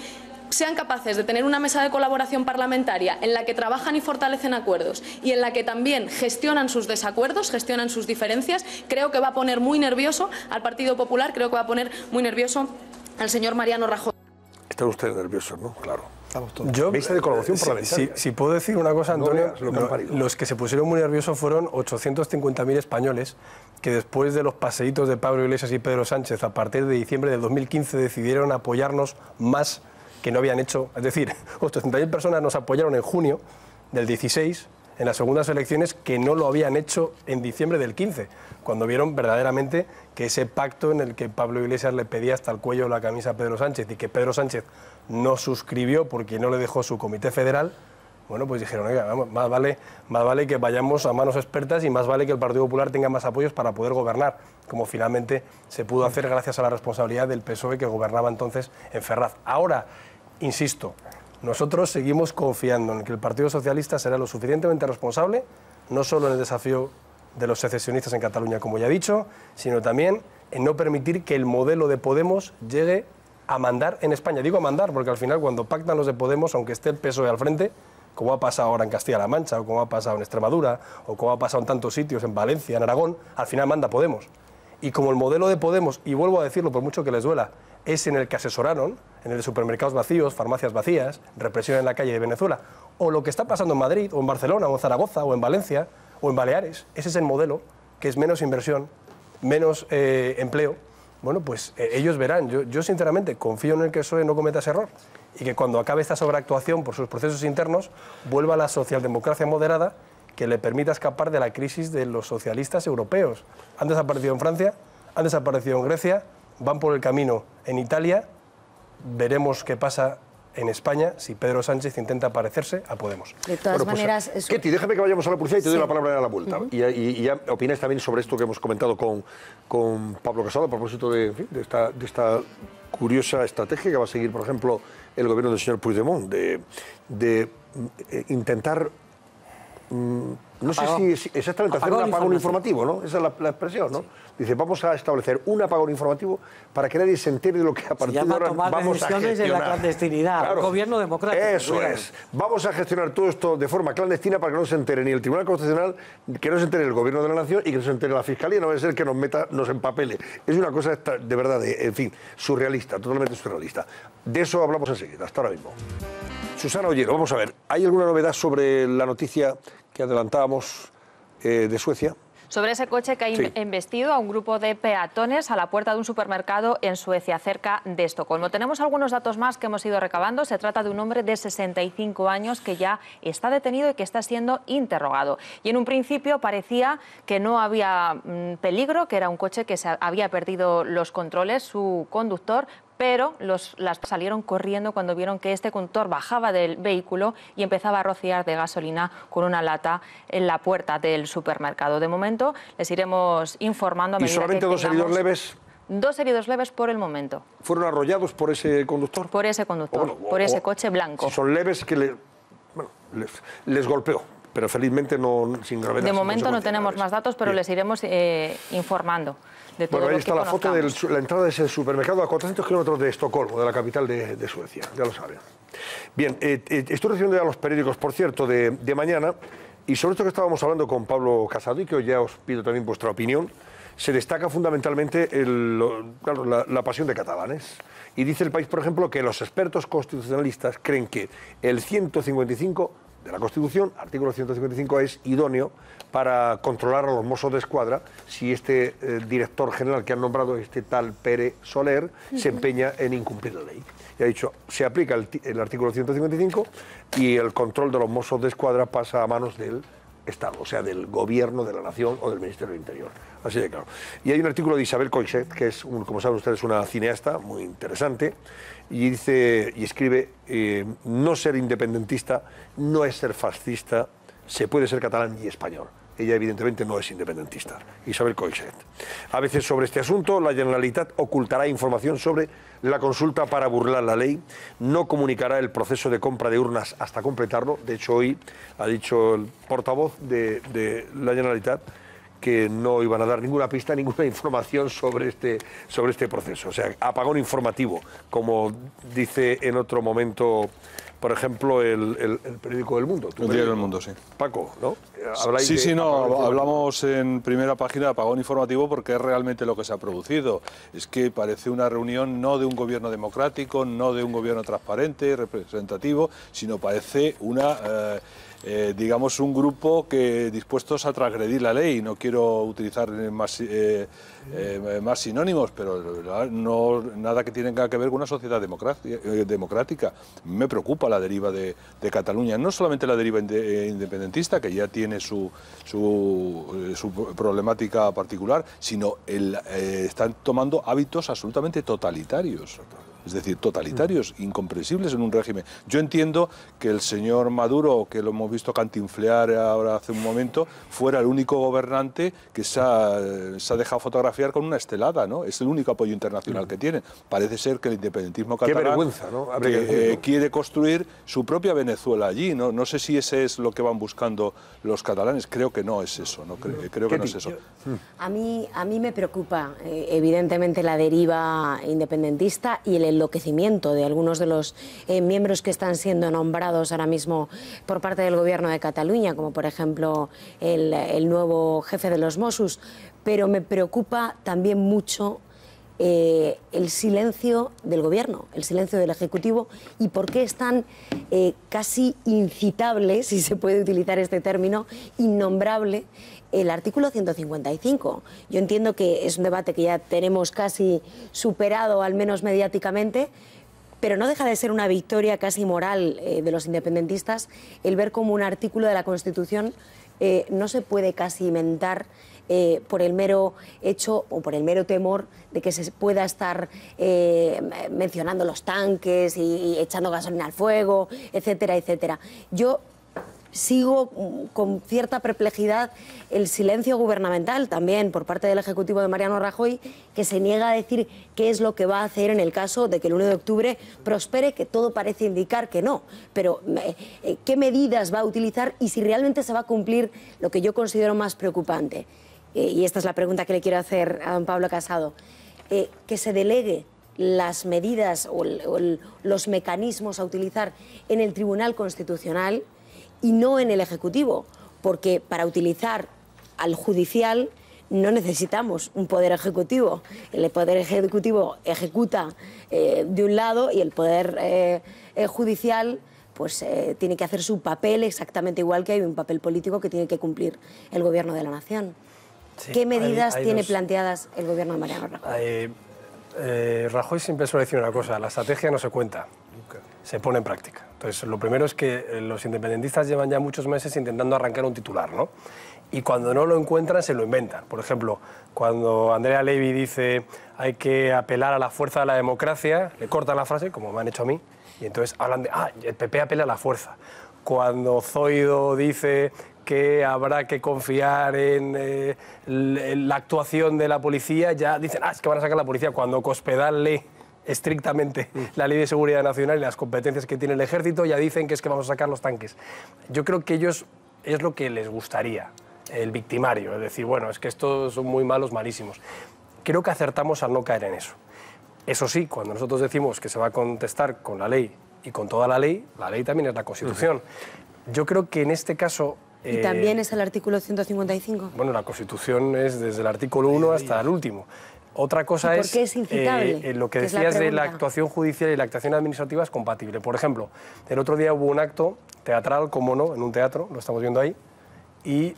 sean capaces de tener una mesa de colaboración parlamentaria en la que trabajan y fortalecen acuerdos y en la que también gestionan sus desacuerdos, gestionan sus diferencias, creo que va a poner muy nervioso al Partido Popular, creo que va a poner muy nervioso al señor Mariano Rajoy. Están ustedes nerviosos, ¿no? Claro. Yo, mesa de colaboración parlamentaria. Si puedo decir una cosa, Antonio, los que se pusieron muy nerviosos fueron 850.000 españoles que después de los paseitos de Pablo Iglesias y Pedro Sánchez a partir de diciembre del 2015 decidieron apoyarnos más que no habían hecho. Es decir, 800.000 personas nos apoyaron en junio del 16 en las segundas elecciones que no lo habían hecho en diciembre del 15, cuando vieron verdaderamente que ese pacto en el que Pablo Iglesias le pedía hasta el cuello la camisa a Pedro Sánchez y que Pedro Sánchez no suscribió porque no le dejó su comité federal, bueno, pues dijeron, oiga, vamos, más vale que vayamos a manos expertas y más vale que el Partido Popular tenga más apoyos para poder gobernar, como finalmente se pudo hacer gracias a la responsabilidad del PSOE que gobernaba entonces en Ferraz. Ahora, insisto, nosotros seguimos confiando en que el Partido Socialista será lo suficientemente responsable, no solo en el desafío de los secesionistas en Cataluña, como ya he dicho, sino también en no permitir que el modelo de Podemos llegue a mandar en España. Digo a mandar porque al final cuando pactan los de Podemos, aunque esté el PSOE al frente, como ha pasado ahora en Castilla-La Mancha, o como ha pasado en Extremadura, o como ha pasado en tantos sitios, en Valencia, en Aragón, al final manda Podemos. Y como el modelo de Podemos, y vuelvo a decirlo por mucho que les duela, es en el que asesoraron, en el de supermercados vacíos, farmacias vacías, represión en la calle de Venezuela, o lo que está pasando en Madrid, o en Barcelona, o en Zaragoza, o en Valencia, o en Baleares, ese es el modelo, que es menos inversión, menos empleo. Bueno, pues ellos verán. Yo sinceramente confío en el que el PSOE no cometa ese error y que cuando acabe esta sobreactuación por sus procesos internos vuelva a la socialdemocracia moderada que le permita escapar de la crisis de los socialistas europeos. Han desaparecido en Francia, han desaparecido en Grecia, van por el camino en Italia. Veremos qué pasa en España si Pedro Sánchez intenta parecerse a Podemos. De todas maneras... Ketty, déjame que vayamos a la publicidad y te doy la palabra a la vuelta. Y ya opináis también sobre esto que hemos comentado con Pablo Casado a propósito de esta curiosa estrategia que va a seguir, por ejemplo, el gobierno del señor Puigdemont, de intentar... no sé si exactamente hacer un apagón informativo, ¿no? Esa es la expresión, ¿no? Dice, vamos a establecer un apagón informativo para que nadie se entere de lo que a partir de ahora vamos a gestionar. En la clandestinidad, claro, gobierno democrático. Eso es. Vamos a gestionar todo esto de forma clandestina para que no se entere ni el Tribunal Constitucional, que no se entere el Gobierno de la Nación y que no se entere la Fiscalía, no va a ser que nos empapele. Es una cosa de verdad, en fin, surrealista, totalmente surrealista. De eso hablamos enseguida, hasta ahora mismo. Susana Ollero, vamos a ver, ¿hay alguna novedad sobre la noticia que adelantábamos de Suecia? Sobre ese coche que ha embestido a un grupo de peatones a la puerta de un supermercado en Suecia, cerca de Estocolmo. Tenemos algunos datos más que hemos ido recabando. Se trata de un hombre de 65 años que ya está detenido y que está siendo interrogado. Y en un principio parecía que no había peligro, que era un coche que se había perdido los controles, su conductor, pero las salieron corriendo cuando vieron que este conductor bajaba del vehículo y empezaba a rociar de gasolina con una lata en la puerta del supermercado. De momento les iremos informando a medida que tengamos... ¿Y solamente 2 heridos leves? 2 heridos leves por el momento. ¿Fueron arrollados por ese conductor? Por ese conductor, por ese coche blanco. Si son leves, que les golpeó, pero felizmente no sin gravedad. De momento no tenemos más datos, pero les iremos informando. Bueno, ahí está la foto de la entrada de ese supermercado a 400 kilómetros de Estocolmo, de la capital de Suecia, ya lo saben. Bien, estoy recibiendo ya los periódicos, por cierto, de mañana, y sobre esto que estábamos hablando con Pablo Casado, y que hoy ya os pido también vuestra opinión, se destaca fundamentalmente la pasión de catalanes. Y dice El País, por ejemplo, que los expertos constitucionalistas creen que el 155 de la Constitución, artículo 155, es idóneo para controlar a los Mossos de Escuadra si este director general que han nombrado, este tal Pere Soler, se empeña en incumplir la ley. Y ha dicho, se aplica el artículo 155 y el control de los Mossos de Escuadra pasa a manos del Estado, o sea, del Gobierno de la Nación o del Ministerio del Interior. Así de claro. Y hay un artículo de Isabel Coixet, que es, como saben ustedes, una cineasta muy interesante, y dice y escribe, no ser independentista no es ser fascista, se puede ser catalán y español. Ella evidentemente no es independentista, Isabel Coixet. A veces sobre este asunto la Generalitat ocultará información sobre la consulta para burlar la ley, no comunicará el proceso de compra de urnas hasta completarlo. De hecho, hoy ha dicho el portavoz de la Generalitat que no iban a dar ninguna pista, ninguna información sobre este proceso. O sea, apagón informativo, como dice en otro momento, por ejemplo, el periódico del Mundo. El Diario del Mundo, sí. Paco, ¿no? Hablamos en primera página de apagón informativo porque es realmente lo que se ha producido. Es que parece una reunión no de un gobierno democrático, no de un gobierno transparente, representativo, sino parece digamos, un grupo que dispuestos a transgredir la ley. No quiero utilizar más sinónimos, pero nada que tenga que ver con una sociedad democrática. Me preocupa la deriva de Cataluña, no solamente la deriva independentista, que ya tiene su problemática particular, sino están tomando hábitos absolutamente totalitarios. Es decir, totalitarios, incomprensibles en un régimen. Yo entiendo que el señor Maduro, que lo hemos visto cantinflear ahora hace un momento, fuera el único gobernante que se ha dejado fotografiar con una estelada, ¿no? Es el único apoyo internacional que tiene. Parece ser que el independentismo catalán... Qué vergüenza, ¿no? Quiere construir su propia Venezuela allí. No sé si ese es lo que van buscando los catalanes. Creo que no es eso. Creo que no es eso. A mí me preocupa, evidentemente, la deriva independentista y el enloquecimiento de algunos de los miembros que están siendo nombrados ahora mismo por parte del Gobierno de Cataluña, como por ejemplo el nuevo jefe de los Mossos, pero me preocupa también mucho el silencio del Gobierno, el silencio del Ejecutivo y por qué es tan casi incitable, si se puede utilizar este término, innombrable, el artículo 155. Yo entiendo que es un debate que ya tenemos casi superado, al menos mediáticamente, pero no deja de ser una victoria casi moral de los independentistas el ver cómo un artículo de la Constitución no se puede casi inventar por el mero hecho o por el mero temor de que se pueda estar mencionando los tanques y echando gasolina al fuego, etcétera, etcétera. Yo sigo con cierta perplejidad el silencio gubernamental también por parte del Ejecutivo de Mariano Rajoy, que se niega a decir qué es lo que va a hacer en el caso de que el 1 de octubre prospere, que todo parece indicar que no. Pero ¿qué medidas va a utilizar y si realmente se va a cumplir lo que yo considero más preocupante? Y esta es la pregunta que le quiero hacer a don Pablo Casado. Que se delegue las medidas o los mecanismos a utilizar en el Tribunal Constitucional y no en el Ejecutivo, porque para utilizar al judicial no necesitamos un poder ejecutivo. El poder ejecutivo ejecuta de un lado y el poder judicial pues tiene que hacer su papel exactamente igual que hay un papel político que tiene que cumplir el Gobierno de la Nación. Sí, ¿Qué medidas hay tiene dos. planteadas el Gobierno de Mariano Rajoy? Rajoy siempre suele decir una cosa, la estrategia no se cuenta, se pone en práctica. Entonces, lo primero es que los independentistas llevan ya muchos meses intentando arrancar un titular, ¿no? Y cuando no lo encuentran, se lo inventan. Por ejemplo, cuando Andrea Levy dice hay que apelar a la fuerza de la democracia, le cortan la frase, como me han hecho a mí, y entonces hablan de, el PP apela a la fuerza. Cuando Zoido dice que habrá que confiar en la actuación de la policía, ya dicen, es que van a sacar la policía. Cuando Cospedal lee estrictamente la Ley de Seguridad Nacional y las competencias que tiene el Ejército, ya dicen que es que vamos a sacar los tanques. Yo creo que ellos es lo que les gustaría, el victimario, es decir, bueno, es que estos son muy malos, malísimos. Creo que acertamos al no caer en eso. Eso sí, cuando nosotros decimos que se va a contestar con la ley y con toda la ley también es la Constitución. Yo creo que en este caso... ¿Y también es el artículo 155? Bueno, la Constitución es desde el artículo 1 hasta el último. Otra cosa ¿Por qué es incitable? Lo que decías de la actuación judicial y la actuación administrativa es compatible. Por ejemplo, el otro día hubo un acto teatral, como no, en un teatro, lo estamos viendo ahí, y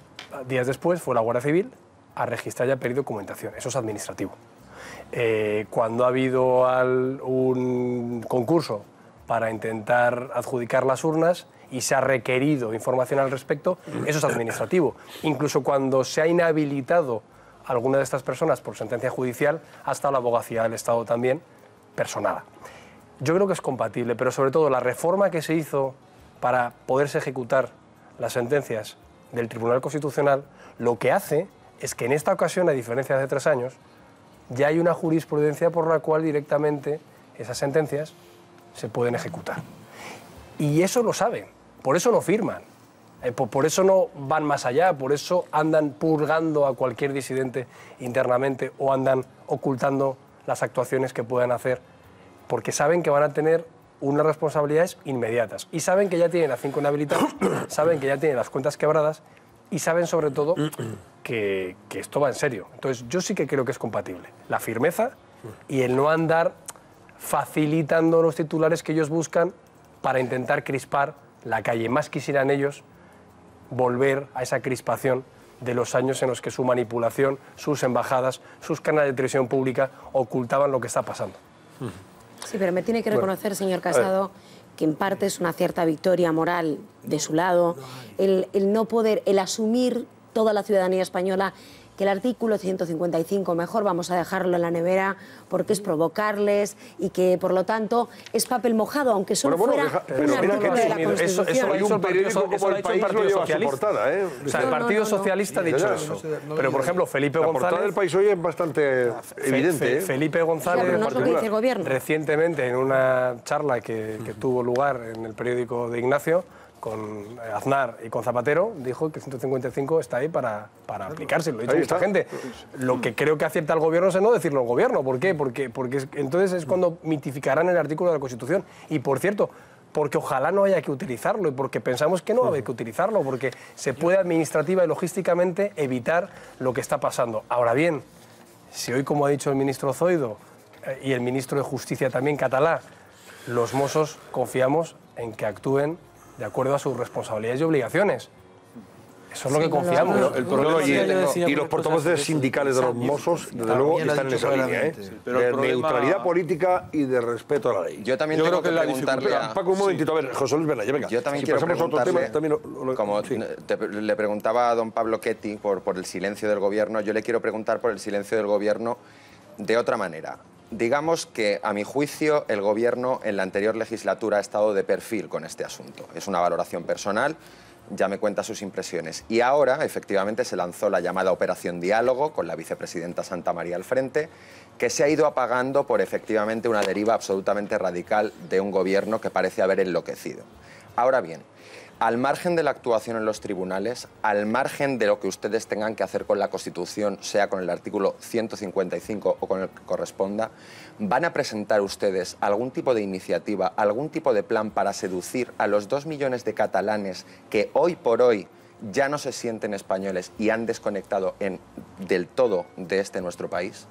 días después fue la Guardia Civil a registrar y a pedir documentación. Eso es administrativo. Cuando ha habido un concurso para intentar adjudicar las urnas y se ha requerido información al respecto, eso es administrativo. Incluso cuando se ha inhabilitado a alguna de estas personas por sentencia judicial, ha estado la abogacía del Estado también personada. Yo creo que es compatible, pero sobre todo la reforma que se hizo para poderse ejecutar las sentencias del Tribunal Constitucional, lo que hace es que en esta ocasión, a diferencia de hace 3 años, ya hay una jurisprudencia por la cual directamente esas sentencias se pueden ejecutar. Y eso lo saben, por eso no firman, por eso no van más allá, por eso andan purgando a cualquier disidente internamente o andan ocultando las actuaciones que puedan hacer, porque saben que van a tener unas responsabilidades inmediatas y saben que ya tienen a 5 inhabilitados, saben que ya tienen las cuentas quebradas y saben sobre todo que esto va en serio. Entonces yo sí que creo que es compatible la firmeza y el no andar facilitando los titulares que ellos buscan para intentar crispar la calle. Más quisieran ellos volver a esa crispación de los años en los que su manipulación, sus embajadas, sus canales de televisión pública ocultaban lo que está pasando. Sí, pero me tiene que reconocer, señor Casado, que en parte es una cierta victoria moral de su lado, el no poder, el asumir toda la ciudadanía española que el artículo 155 mejor vamos a dejarlo en la nevera porque es provocarles y que por lo tanto es papel mojado, aunque solo fuera un artículo de la Constitución. Eso lo ha hecho el Partido Socialista. O sea, el Partido Socialista ha dicho eso. Pero por ejemplo, Felipe González... La portada del País hoy es bastante evidente. Felipe González, no es lo que dice el gobierno. Recientemente en una charla que tuvo lugar en el periódico de Ignacio, con Aznar y con Zapatero, dijo que 155 está ahí para aplicarse, lo ha dicho mucha gente. Lo que creo que acierta el gobierno es no decirlo al gobierno. ¿Por qué? Porque entonces es cuando mitificarán el artículo de la Constitución. Y por cierto, porque ojalá no haya que utilizarlo y porque pensamos que no va a haber que utilizarlo, porque se puede administrativa y logísticamente evitar lo que está pasando. Ahora bien, si hoy, como ha dicho el ministro Zoido y el ministro de Justicia también catalá, los Mossos confiamos en que actúen de acuerdo a sus responsabilidades y obligaciones. Eso es lo que confiamos. Y los portavoces sindicales de los Mossos, desde luego, están en esa línea, de neutralidad política y de respeto a la ley. Yo también tengo que preguntarle Paco, un momentito, a ver, José Luis Benaya, venga. Yo también si quiero pasamos a otro tema, también como le preguntaba a don Pablo Ketty por el silencio del gobierno, yo le quiero preguntar por el silencio del gobierno de otra manera. Digamos que, a mi juicio, el Gobierno en la anterior legislatura ha estado de perfil con este asunto. Es una valoración personal, ya me cuenta sus impresiones. Y ahora, efectivamente, se lanzó la llamada Operación Diálogo, con la vicepresidenta Santamaría al frente, que se ha ido apagando por, efectivamente, una deriva absolutamente radical de un Gobierno que parece haber enloquecido. Ahora bien, al margen de la actuación en los tribunales, al margen de lo que ustedes tengan que hacer con la Constitución, sea con el artículo 155 o con el que corresponda, ¿van a presentar ustedes algún tipo de iniciativa, algún tipo de plan para seducir a los 2 millones de catalanes que hoy por hoy ya no se sienten españoles y han desconectado del todo de nuestro país?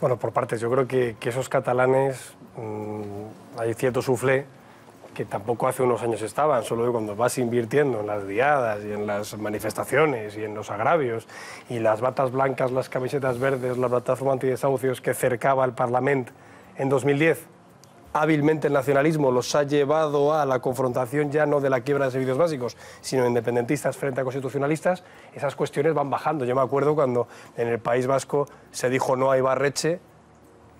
Bueno, por partes. Yo creo que esos catalanes, hay cierto suflé, que tampoco hace unos años estaban, solo que cuando vas invirtiendo en las diadas y en las manifestaciones y en los agravios y las batas blancas, las camisetas verdes, la plataforma antidesahucios que cercaba el Parlamento en 2010, hábilmente el nacionalismo los ha llevado a la confrontación ya no de la quiebra de servicios básicos, sino independentistas frente a constitucionalistas, esas cuestiones van bajando. Yo me acuerdo cuando en el País Vasco se dijo no a Ibarretxe,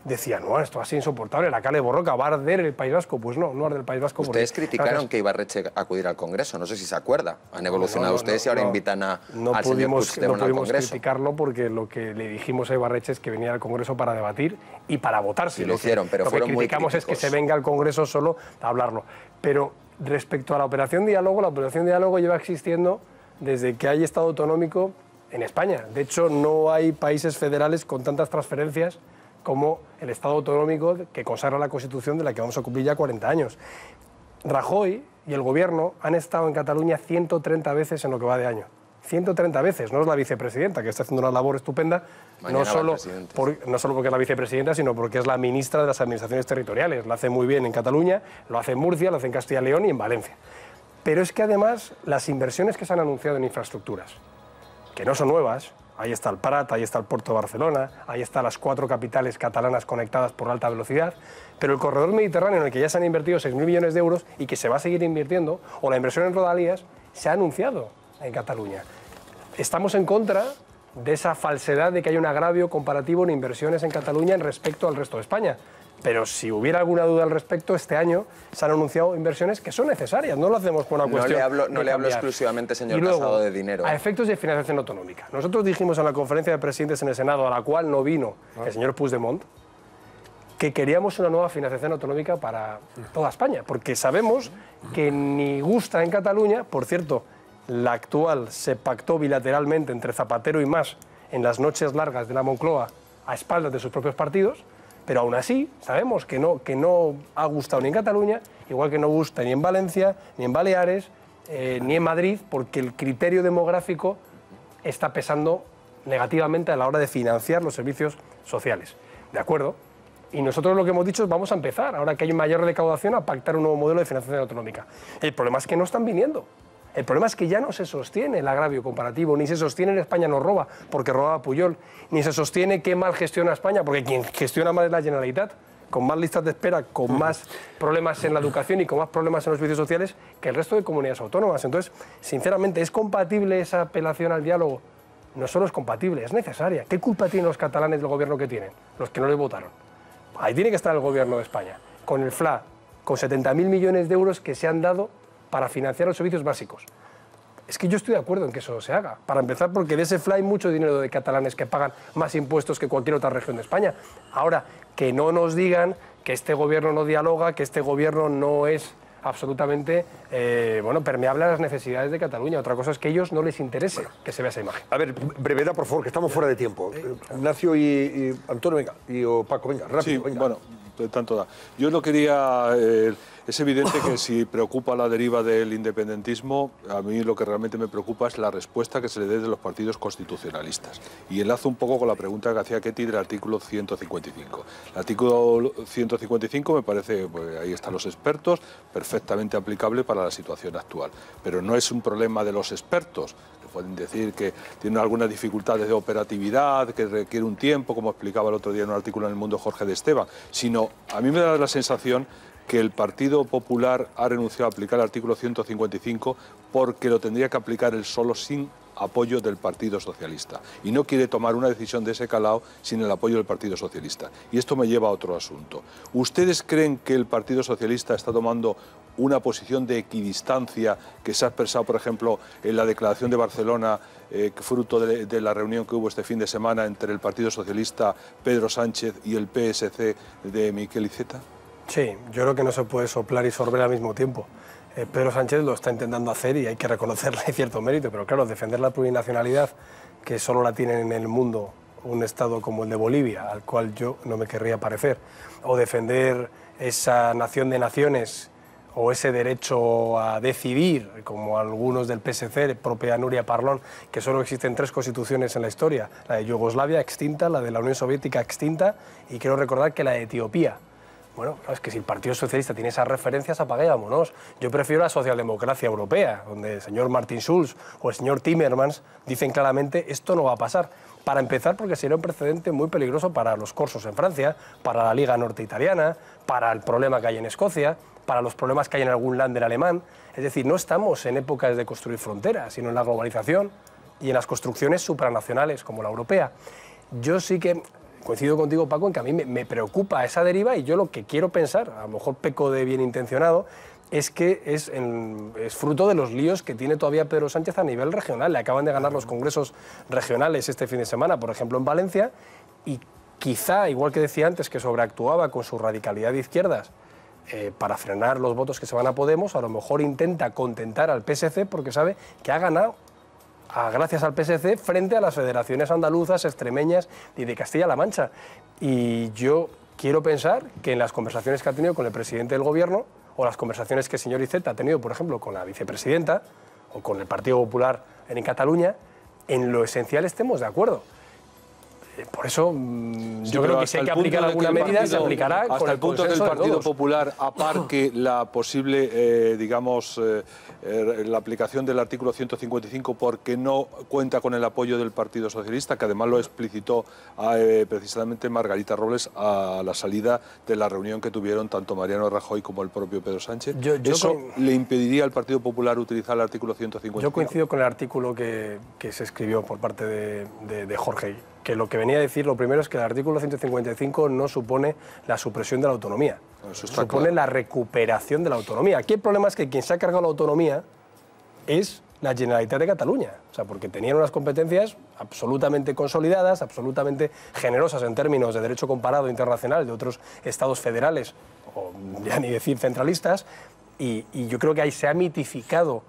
decían, no, esto va a ser insoportable, la Kale Borroka, va a arder el País Vasco. Pues no, no arde el País Vasco. Ustedes criticaron que Ibarretxe acudiera al Congreso, no sé si se acuerda. Han evolucionado ustedes y ahora invitan al señor Puigdemont al Congreso. No pudimos criticarlo porque lo que le dijimos a Ibarretxe es que venía al Congreso para debatir y para votar. Sí, lo hicieron, pero fueron muy críticos. Lo que criticamos es que se venga al Congreso solo a hablarlo. Pero respecto a la Operación Diálogo, la Operación Diálogo lleva existiendo desde que hay Estado autonómico en España. De hecho, no hay países federales con tantas transferencias como el Estado autonómico que consagra la Constitución, de la que vamos a cumplir ya 40 años. Rajoy y el Gobierno han estado en Cataluña 130 veces en lo que va de año. 130 veces, no es la vicepresidenta, que está haciendo una labor estupenda, no solo porque es la vicepresidenta, sino porque es la ministra de las Administraciones Territoriales. Lo hace muy bien en Cataluña, lo hace en Murcia, lo hace en Castilla y León y en Valencia. Pero es que además las inversiones que se han anunciado en infraestructuras, que no son nuevas, ahí está el Prat, ahí está el Puerto de Barcelona, ahí están las 4 capitales catalanas conectadas por alta velocidad, pero el corredor mediterráneo en el que ya se han invertido 6.000 millones de euros y que se va a seguir invirtiendo, o la inversión en rodalías, se ha anunciado en Cataluña. Estamos en contra de esa falsedad de que hay un agravio comparativo en inversiones en Cataluña en respecto al resto de España. Pero si hubiera alguna duda al respecto, este año se han anunciado inversiones que son necesarias, no lo hacemos por una cuestión No le hablo exclusivamente, señor Casado, de dinero. A efectos de financiación autonómica. Nosotros dijimos en la conferencia de presidentes en el Senado, a la cual no vino el señor Puigdemont, que queríamos una nueva financiación autonómica para toda España, porque sabemos que ni gusta en Cataluña. Por cierto, la actual se pactó bilateralmente entre Zapatero y Mas en las noches largas de la Moncloa a espaldas de sus propios partidos. Pero aún así sabemos que no ha gustado ni en Cataluña, igual que no gusta ni en Valencia, ni en Baleares, ni en Madrid, porque el criterio demográfico está pesando negativamente a la hora de financiar los servicios sociales. ¿De acuerdo? Y nosotros lo que hemos dicho es vamos a empezar, ahora que hay mayor recaudación, a pactar un nuevo modelo de financiación autonómica. El problema es que no están viniendo. El problema es que ya no se sostiene el agravio comparativo, ni se sostiene en España nos roba, porque robaba Pujol, ni se sostiene que mal gestiona España, porque quien gestiona mal es la Generalitat, con más listas de espera, con más problemas en la educación y con más problemas en los servicios sociales que el resto de comunidades autónomas. Entonces, sinceramente, ¿es compatible esa apelación al diálogo? No solo es compatible, es necesaria. ¿Qué culpa tienen los catalanes del gobierno que tienen? Los que no les votaron. Ahí tiene que estar el gobierno de España, con el FLA, con 70.000 millones de euros que se han dado para financiar los servicios básicos. Es que yo estoy de acuerdo en que eso se haga. Para empezar, porque de ese FLA hay mucho dinero de catalanes que pagan más impuestos que cualquier otra región de España. Ahora, que no nos digan que este gobierno no dialoga, que este gobierno no es absolutamente permeable a las necesidades de Cataluña. Otra cosa es que a ellos no les interese que se vea esa imagen. A ver, brevedad, por favor, que estamos fuera de tiempo. Ignacio y Antonio, venga, y Paco, venga, rápido. Sí, venga. Bueno, tanto da. Yo no quería... es evidente que si preocupa la deriva del independentismo, a mí lo que realmente me preocupa es la respuesta que se le dé de los partidos constitucionalistas. Y enlazo un poco con la pregunta que hacía Ketty del artículo 155. El artículo 155 me parece, pues ahí están los expertos, perfectamente aplicable para la situación actual. Pero no es un problema de los expertos. Pueden decir que tienen algunas dificultades de operatividad, que requiere un tiempo, como explicaba el otro día en un artículo en El Mundo Jorge de Esteban, sino a mí me da la sensación que el Partido Popular ha renunciado a aplicar el artículo 155 porque lo tendría que aplicar él solo sin apoyo del Partido Socialista. Y no quiere tomar una decisión de ese calado sin el apoyo del Partido Socialista. Y esto me lleva a otro asunto. ¿Ustedes creen que el Partido Socialista está tomando una posición de equidistancia que se ha expresado, por ejemplo, en la declaración de Barcelona, fruto de la reunión que hubo este fin de semana entre el Partido Socialista, Pedro Sánchez, y el PSC de Miquel Iceta? Sí, yo creo que no se puede soplar y sorber al mismo tiempo. Pedro Sánchez lo está intentando hacer y hay que reconocerle cierto mérito, pero claro, defender la plurinacionalidad, que solo la tienen en el mundo un Estado como el de Bolivia, al cual yo no me querría parecer, o defender esa nación de naciones o ese derecho a decidir, como algunos del PSC, propia Nuria Parlon, que solo existen 3 constituciones en la historia, la de Yugoslavia extinta, la de la Unión Soviética extinta y quiero recordar que la de Etiopía. Bueno, es que si el Partido Socialista tiene esas referencias, apague y vámonos. Yo prefiero la socialdemocracia europea, donde el señor Martin Schulz o el señor Timmermans dicen claramente esto no va a pasar. Para empezar, porque sería un precedente muy peligroso para los corsos en Francia, para la Liga Norte Italiana, para el problema que hay en Escocia, para los problemas que hay en algún Länder alemán. Es decir, no estamos en épocas de construir fronteras, sino en la globalización y en las construcciones supranacionales como la europea. Yo sí que coincido contigo, Paco, en que a mí me preocupa esa deriva, y yo lo que quiero pensar, a lo mejor peco de bien intencionado, es que es fruto de los líos que tiene todavía Pedro Sánchez a nivel regional. Le acaban de ganar los congresos regionales este fin de semana, por ejemplo en Valencia, y quizá, igual que decía antes, que sobreactuaba con su radicalidad de izquierdas para frenar los votos que se van a Podemos, a lo mejor intenta contentar al PSC porque sabe que ha ganado gracias al PSC frente a las federaciones andaluzas, extremeñas y de Castilla-La Mancha. Y yo quiero pensar que en las conversaciones que ha tenido con el presidente del Gobierno, o las conversaciones que el señor Iceta ha tenido, por ejemplo, con la vicepresidenta o con el Partido Popular en Cataluña, en lo esencial estemos de acuerdo. Por eso yo creo que si hay que aplicar alguna medida, se aplicará con el punto del Partido Popular aparque la posible, la aplicación del artículo 155 porque no cuenta con el apoyo del Partido Socialista, que además lo explicitó precisamente Margarita Robles a la salida de la reunión que tuvieron tanto Mariano Rajoy como el propio Pedro Sánchez. ¿Eso le impediría al Partido Popular utilizar el artículo 155? Yo coincido con el artículo que se escribió por parte de Jorge, que lo que venía a decir, lo primero es que el artículo 155 no supone la supresión de la autonomía, supone la recuperación de la autonomía. Aquí el problema es que quien se ha cargado la autonomía es la Generalitat de Cataluña, o sea, porque tenían unas competencias absolutamente consolidadas, absolutamente generosas en términos de derecho comparado internacional de otros estados federales, o ya ni decir centralistas, y yo creo que ahí se ha mitificado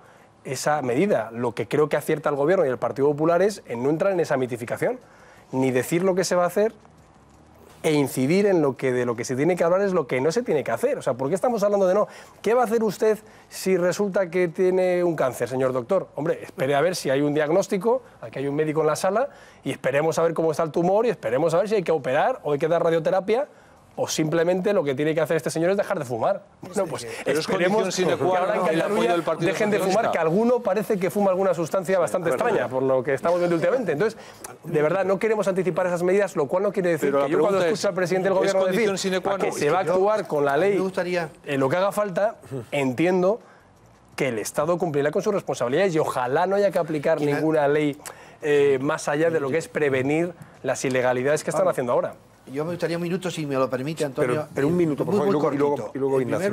esa medida. Lo que creo que acierta el Gobierno y el Partido Popular es en no entrar en esa mitificación, ni decir lo que se va a hacer e incidir en de lo que se tiene que hablar es lo que no se tiene que hacer. O sea, ¿por qué estamos hablando de no? ¿Qué va a hacer usted si resulta que tiene un cáncer, señor doctor? Hombre, espere a ver si hay un diagnóstico, aquí hay un médico en la sala, y esperemos a ver cómo está el tumor y esperemos a ver si hay que operar o hay que dar radioterapia, o simplemente lo que tiene que hacer este señor es dejar de fumar. Bueno, pues esperemos que ahora en Cataluña dejen de fumar, que alguno parece que fuma alguna sustancia bastante extraña, por lo que estamos viendo últimamente. Entonces, de verdad, no queremos anticipar esas medidas, lo cual no quiere decir que yo cuando escucho al presidente del Gobierno decir que se va a actuar con la ley en lo que haga falta, entiendo que el Estado cumplirá con sus responsabilidades y ojalá no haya que aplicar ninguna ley más allá de lo que es prevenir las ilegalidades que están haciendo ahora. Yo me gustaría un minuto, si me lo permite, Antonio. Pero un minuto, por favor, y luego Ignacio. En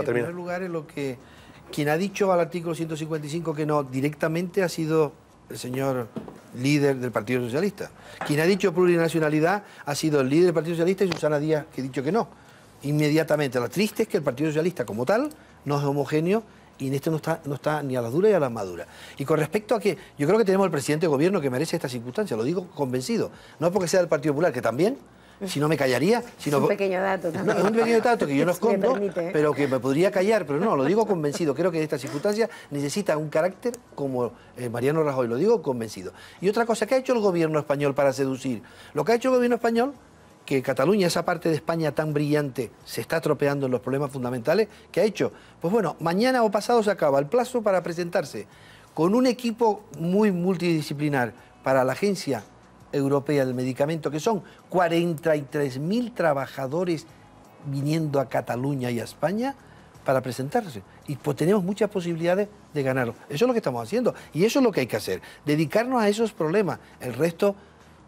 primer lugar, es lo que quien ha dicho al artículo 155 que no directamente ha sido el señor líder del Partido Socialista. Quien ha dicho plurinacionalidad ha sido el líder del Partido Socialista y Susana Díaz, que ha dicho que no. Inmediatamente. Lo triste es que el Partido Socialista como tal no es homogéneo y en esto no está ni a las duras ni a las maduras. Y con respecto a que yo creo que tenemos el presidente de gobierno que merece esta circunstancia, lo digo convencido. No porque sea del Partido Popular, que también, si no me callaría. Es un pequeño dato también. No, es un pequeño dato que yo no escondo, pero que me podría callar, pero no, lo digo convencido. Creo que esta circunstancia necesita un carácter como Mariano Rajoy, lo digo convencido. Y otra cosa, ¿qué ha hecho el gobierno español para seducir? Lo que ha hecho el gobierno español, que Cataluña, esa parte de España tan brillante, se está tropeando en los problemas fundamentales, ¿qué ha hecho? Pues bueno, mañana o pasado se acaba el plazo para presentarse con un equipo muy multidisciplinar para la Agencia Europea del Medicamento, que son 43.000 trabajadores viniendo a Cataluña y a España para presentarse. Y pues tenemos muchas posibilidades de ganarlo. Eso es lo que estamos haciendo y eso es lo que hay que hacer, dedicarnos a esos problemas. El resto,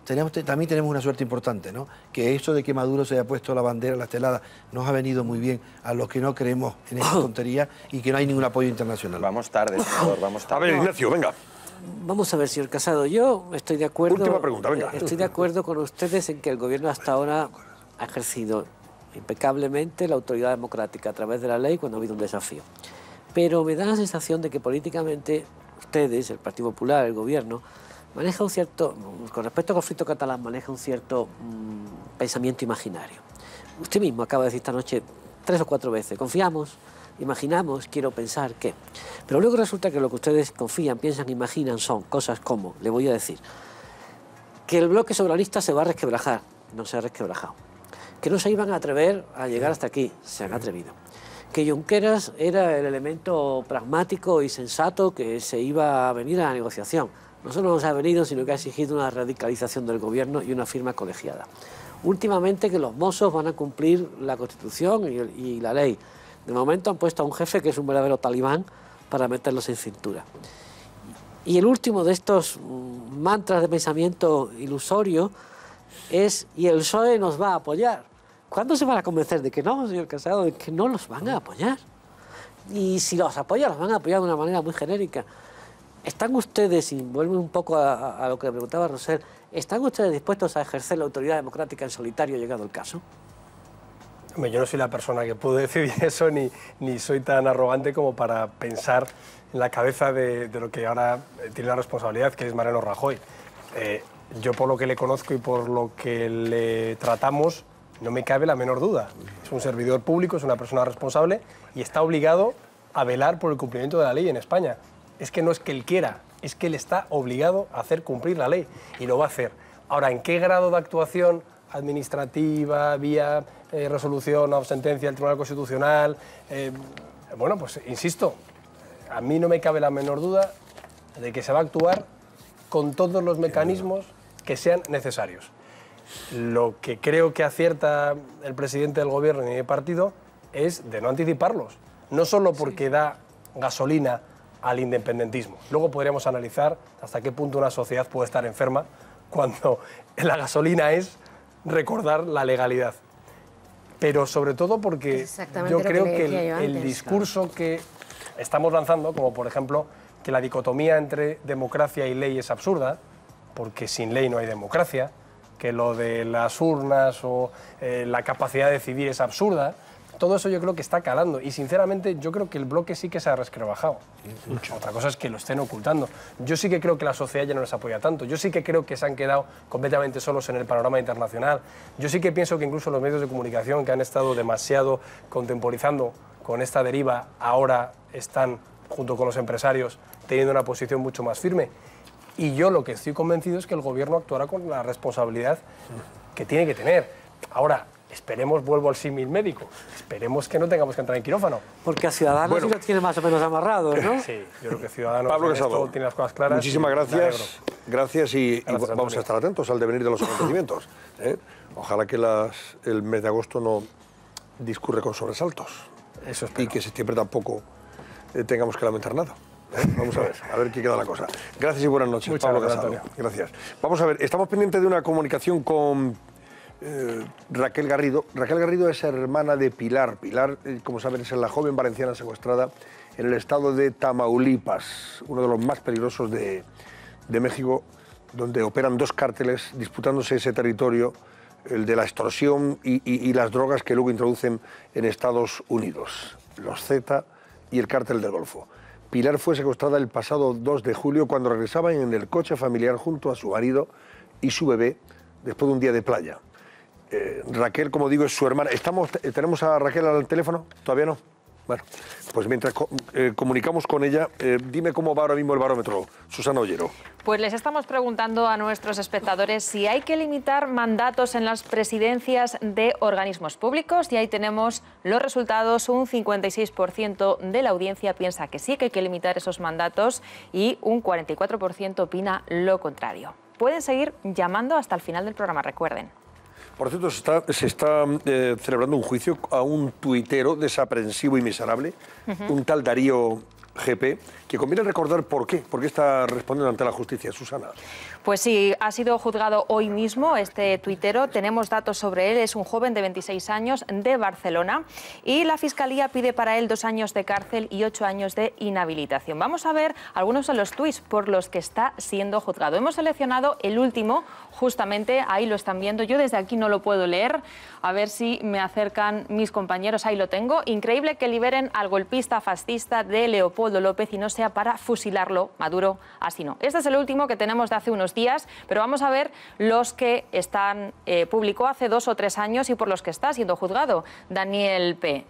también tenemos una suerte importante, ¿no? Que eso de que Maduro se haya puesto la bandera, la estelada, nos ha venido muy bien a los que no creemos en esa tontería y que no hay ningún apoyo internacional. Vamos tarde, senador, vamos tarde. A ver, Ignacio, venga. Vamos a ver, señor Casado, yo estoy de acuerdo. Última pregunta, venga. Estoy de acuerdo con ustedes en que el gobierno hasta ahora ha ejercido impecablemente la autoridad democrática a través de la ley cuando ha habido un desafío. Pero me da la sensación de que políticamente ustedes, el Partido Popular, el gobierno, maneja un cierto, con respecto al conflicto catalán, maneja un cierto pensamiento imaginario. Usted mismo acaba de decir esta noche 3 o 4 veces, confiamos, imaginamos, quiero pensar que... Pero luego resulta que lo que ustedes confían, piensan, imaginan son cosas como, le voy a decir, que el bloque soberanista se va a resquebrajar, no se ha resquebrajado. que no se iban a atrever a llegar hasta aquí. Se han atrevido. Que Junqueras era el elemento pragmático y sensato que se iba a venir a la negociación. No solo nos ha venido, sino que ha exigido una radicalización del gobierno y una firma colegiada. Últimamente que los mozos van a cumplir la Constitución y la ley. De momento han puesto a un jefe que es un verdadero talibán para meterlos en cintura. Y el último de estos mantras de pensamiento ilusorio es: y el PSOE nos va a apoyar. ¿Cuándo se van a convencer de que no, señor Casado, de que no los van a apoyar? Y si los apoyan, los van a apoyar de una manera muy genérica. ¿Están ustedes, y vuelvo un poco a lo que le preguntaba Rosell, ¿están ustedes dispuestos a ejercer la autoridad democrática en solitario llegado el caso? Hombre, yo no soy la persona que puedo decidir eso, ni soy tan arrogante como para pensar en la cabeza de lo que ahora tiene la responsabilidad, que es Mariano Rajoy. Yo, por lo que le conozco y por lo que le tratamos, no me cabe la menor duda. Es un servidor público, es una persona responsable y está obligado a velar por el cumplimiento de la ley en España. Es que no es que él quiera, es que él está obligado a hacer cumplir la ley y lo va a hacer. Ahora, ¿en qué grado de actuación administrativa, vía resolución o sentencia del Tribunal Constitucional? Bueno, pues insisto, a mí no me cabe la menor duda de que se va a actuar con todos los mecanismos que sean necesarios. Lo que creo que acierta el presidente del Gobierno y el partido es de no anticiparlos, no solo porque da gasolina al independentismo. Luego podríamos analizar hasta qué punto una sociedad puede estar enferma cuando la gasolina es recordar la legalidad. Pero sobre todo porque yo creo que el discurso que estamos lanzando, como por ejemplo que la dicotomía entre democracia y ley es absurda, porque sin ley no hay democracia, que lo de las urnas o la capacidad de decidir es absurda, todo eso yo creo que está calando y sinceramente yo creo que el bloque sí que se ha resquebrajado. Otra cosa es que lo estén ocultando. Yo sí que creo que la sociedad ya no les apoya tanto, yo sí que creo que se han quedado completamente solos en el panorama internacional, yo sí que pienso que incluso los medios de comunicación que han estado demasiado contemporizando con esta deriva ahora están, junto con los empresarios, teniendo una posición mucho más firme. Y yo lo que estoy convencido es que el Gobierno actuará con la responsabilidad que tiene que tener. Ahora, esperemos, vuelvo al símil médico, esperemos que no tengamos que entrar en quirófano. Porque a Ciudadanos sí lo tiene más o menos amarrado, ¿no? Sí, yo creo que Ciudadanos Pablo Casado, tiene las cosas claras. Muchísimas gracias. Gracias y vamos a estar atentos al devenir de los acontecimientos. Ojalá que el mes de agosto no discurre con sobresaltos. Eso espero. Y que septiembre tampoco tengamos que lamentar nada. Vamos a ver qué queda la cosa. Gracias y buenas noches, Muchas Pablo gracias, Casado. Antonio. Gracias. Vamos a ver, estamos pendientes de una comunicación con Raquel Garrido. Raquel Garrido es hermana de Pilar. Pilar, como saben, es la joven valenciana secuestrada en el estado de Tamaulipas, uno de los más peligrosos de México, donde operan dos cárteles disputándose ese territorio, el de la extorsión y las drogas que luego introducen en Estados Unidos, los Zeta y el cártel del Golfo. Pilar fue secuestrada el pasado 2 de julio cuando regresaba en el coche familiar junto a su marido y su bebé después de un día de playa. Raquel, como digo, es su hermana. ¿Tenemos a Raquel al teléfono? ¿Todavía no? Bueno, pues mientras comunicamos con ella, dime cómo va ahora mismo el barómetro, Susana Ollero. Pues les estamos preguntando a nuestros espectadores si hay que limitar mandatos en las presidencias de organismos públicos y ahí tenemos los resultados. Un 56% de la audiencia piensa que sí, que hay que limitar esos mandatos y un 44% opina lo contrario. Pueden seguir llamando hasta el final del programa, recuerden. Por cierto, se está celebrando un juicio a un tuitero desaprensivo y miserable, un tal Darío GP, que conviene recordar por qué está respondiendo ante la justicia. Susana. Pues sí, ha sido juzgado hoy mismo este tuitero. Tenemos datos sobre él. Es un joven de 26 años de Barcelona y la Fiscalía pide para él 2 años de cárcel y 8 años de inhabilitación. Vamos a ver algunos de los tuits por los que está siendo juzgado. Hemos seleccionado el último, justamente ahí lo están viendo. Yo desde aquí no lo puedo leer. A ver si me acercan mis compañeros. Ahí lo tengo. Increíble que liberen al golpista fascista de Leopoldo López y no sea para fusilarlo. Maduro, así no. Este es el último que tenemos de hace unos días, pero vamos a ver los que publicó hace 2 o 3 años y por los que está siendo juzgado Daniel P.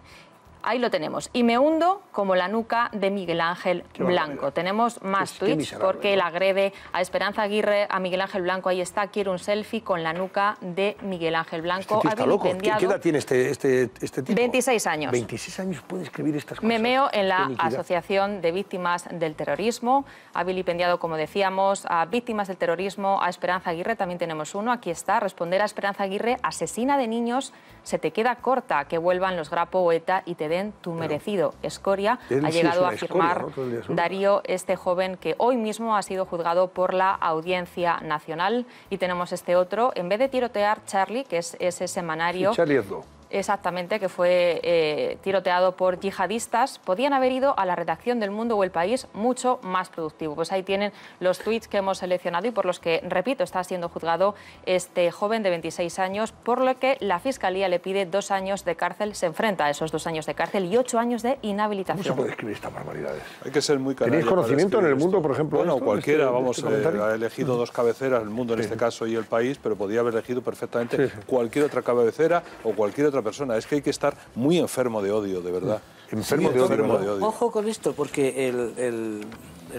Ahí lo tenemos. Y me hundo como la nuca de Miguel Ángel Blanco. Tenemos más tweets porque él agrede a Esperanza Aguirre, a Miguel Ángel Blanco. Ahí está, quiero un selfie con la nuca de Miguel Ángel Blanco. Este tío está loco. ¿Qué edad tiene este tipo? 26 años. 26 años puede escribir estas cosas. Memeo en la Asociación de Víctimas del Terrorismo. Ha vilipendiado, como decíamos, a víctimas del terrorismo, a Esperanza Aguirre. También tenemos uno. Aquí está. Responder a Esperanza Aguirre: asesina de niños, se te queda corta. Que vuelvan los Grapo o ETA y te den tu merecido. Escoria ha llegado a afirmar Darío, este joven que hoy mismo ha sido juzgado por la Audiencia Nacional. Y tenemos este otro. En vez de tirotear Charlie, que es ese semanario... Sí, Charlie Hebdo. Exactamente, que fue tiroteado por yihadistas, podían haber ido a la redacción del Mundo o El País mucho más productivo. Pues ahí tienen los tweets que hemos seleccionado y por los que, repito, está siendo juzgado este joven de 26 años, por lo que la Fiscalía le pide 2 años de cárcel, se enfrenta a esos 2 años de cárcel y 8 años de inhabilitación. ¿Cómo se puede escribir estas barbaridades? Hay que ser muy canalla. ¿Tenéis conocimiento en El Mundo, por ejemplo? Bueno, cualquiera, vamos, ha elegido 2 cabeceras, El Mundo en este caso y El País, pero podía haber elegido perfectamente cualquier otra cabecera o cualquier otra persona. Es que hay que estar muy enfermo de odio, de verdad. Enfermo de odio. Ojo con esto, porque el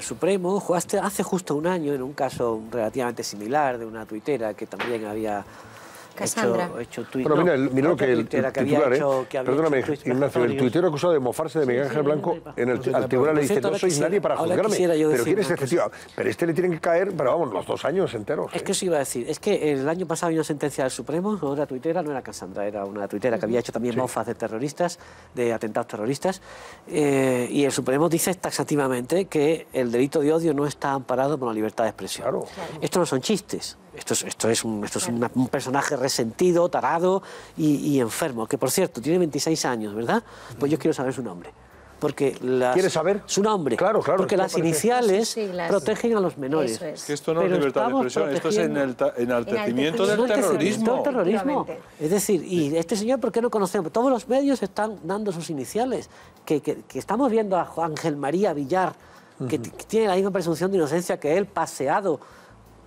Supremo hace justo un año, en un caso relativamente similar, de una tuitera que también había hecho tuit. Pero mira lo que el titular, perdóname, Ignacio, el tuitero acusado de mofarse de Miguel Ángel Blanco al tribunal le dice: no sois nadie para juzgarme. Pero ¿quién es este tío? Pero este le tienen que caer, pero vamos, los 2 años enteros. Es que os iba a decir, es que el año pasado había una sentencia del Supremo, no era tuitera, no era Cassandra, era una tuitera que había hecho también mofas de terroristas, de atentados terroristas, y el Supremo dice taxativamente que el delito de odio no está amparado por la libertad de expresión. Claro. Esto no son chistes. Esto es un personaje resentido, tarado y enfermo, que por cierto tiene 26 años, ¿verdad? Pues yo quiero saber su nombre. Porque ¿Quieres saber? Su nombre. Claro. Porque las iniciales protegen a los menores. Eso es. Que esto no es libertad de expresión, esto es enaltecimiento del terrorismo. Es decir, y este señor, ¿por qué no conocemos? Todos los medios están dando sus iniciales. Que estamos viendo a Ángel María Villar, que tiene la misma presunción de inocencia que él, paseado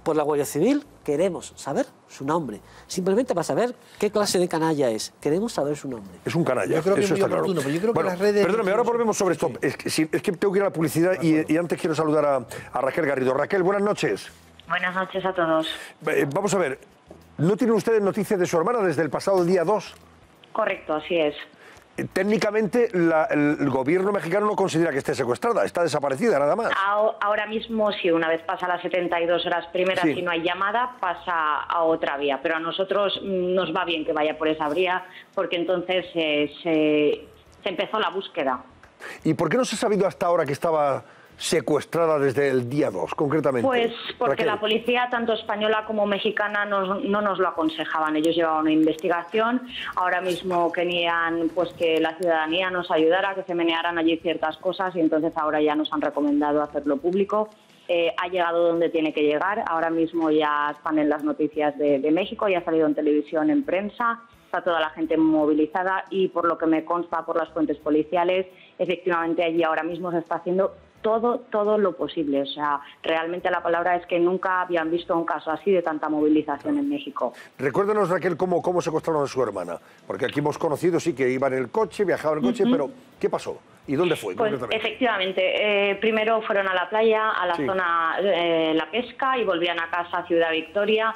por la Guardia Civil. Queremos saber su nombre, simplemente para saber qué clase de canalla es. Queremos saber su nombre. Es un canalla, yo creo que eso está claro. Pero yo creo que las redes... Perdóname, ahora volvemos sobre esto. Es que tengo que ir a la publicidad y antes quiero saludar a Raquel Garrido. Raquel, buenas noches. Buenas noches a todos. Vamos a ver, ¿no tienen ustedes noticias de su hermana desde el pasado día 2? Correcto, así es. Técnicamente el gobierno mexicano no considera que esté secuestrada, está desaparecida nada más. Ahora mismo sí, una vez pasa las 72 horas primeras y no hay llamada, pasa a otra vía. Pero a nosotros nos va bien que vaya por esa vía porque entonces se empezó la búsqueda. ¿Y por qué no se ha sabido hasta ahora que estaba secuestrada desde el día 2, concretamente? Pues porque Raquel. la policía, tanto española como mexicana, no nos lo aconsejaban. Ellos llevaban una investigación. Ahora mismo querían pues que la ciudadanía nos ayudara, que se menearan allí ciertas cosas y entonces ahora ya nos han recomendado hacerlo público. Ha llegado donde tiene que llegar. Ahora mismo ya están en las noticias de México, ya ha salido en televisión, en prensa. Está toda la gente movilizada y por lo que me consta por las fuentes policiales, efectivamente allí ahora mismo se está haciendo todo lo posible. O sea, realmente la palabra es que nunca habían visto un caso así de tanta movilización en México. Recuérdenos, Raquel, cómo secuestraron a su hermana. Porque aquí hemos conocido, sí, que iba en el coche, viajaba en el coche, pero ¿qué pasó? ¿Y dónde fue? Pues efectivamente, primero fueron a la playa, a la zona La Pesca y volvían a casa a Ciudad Victoria.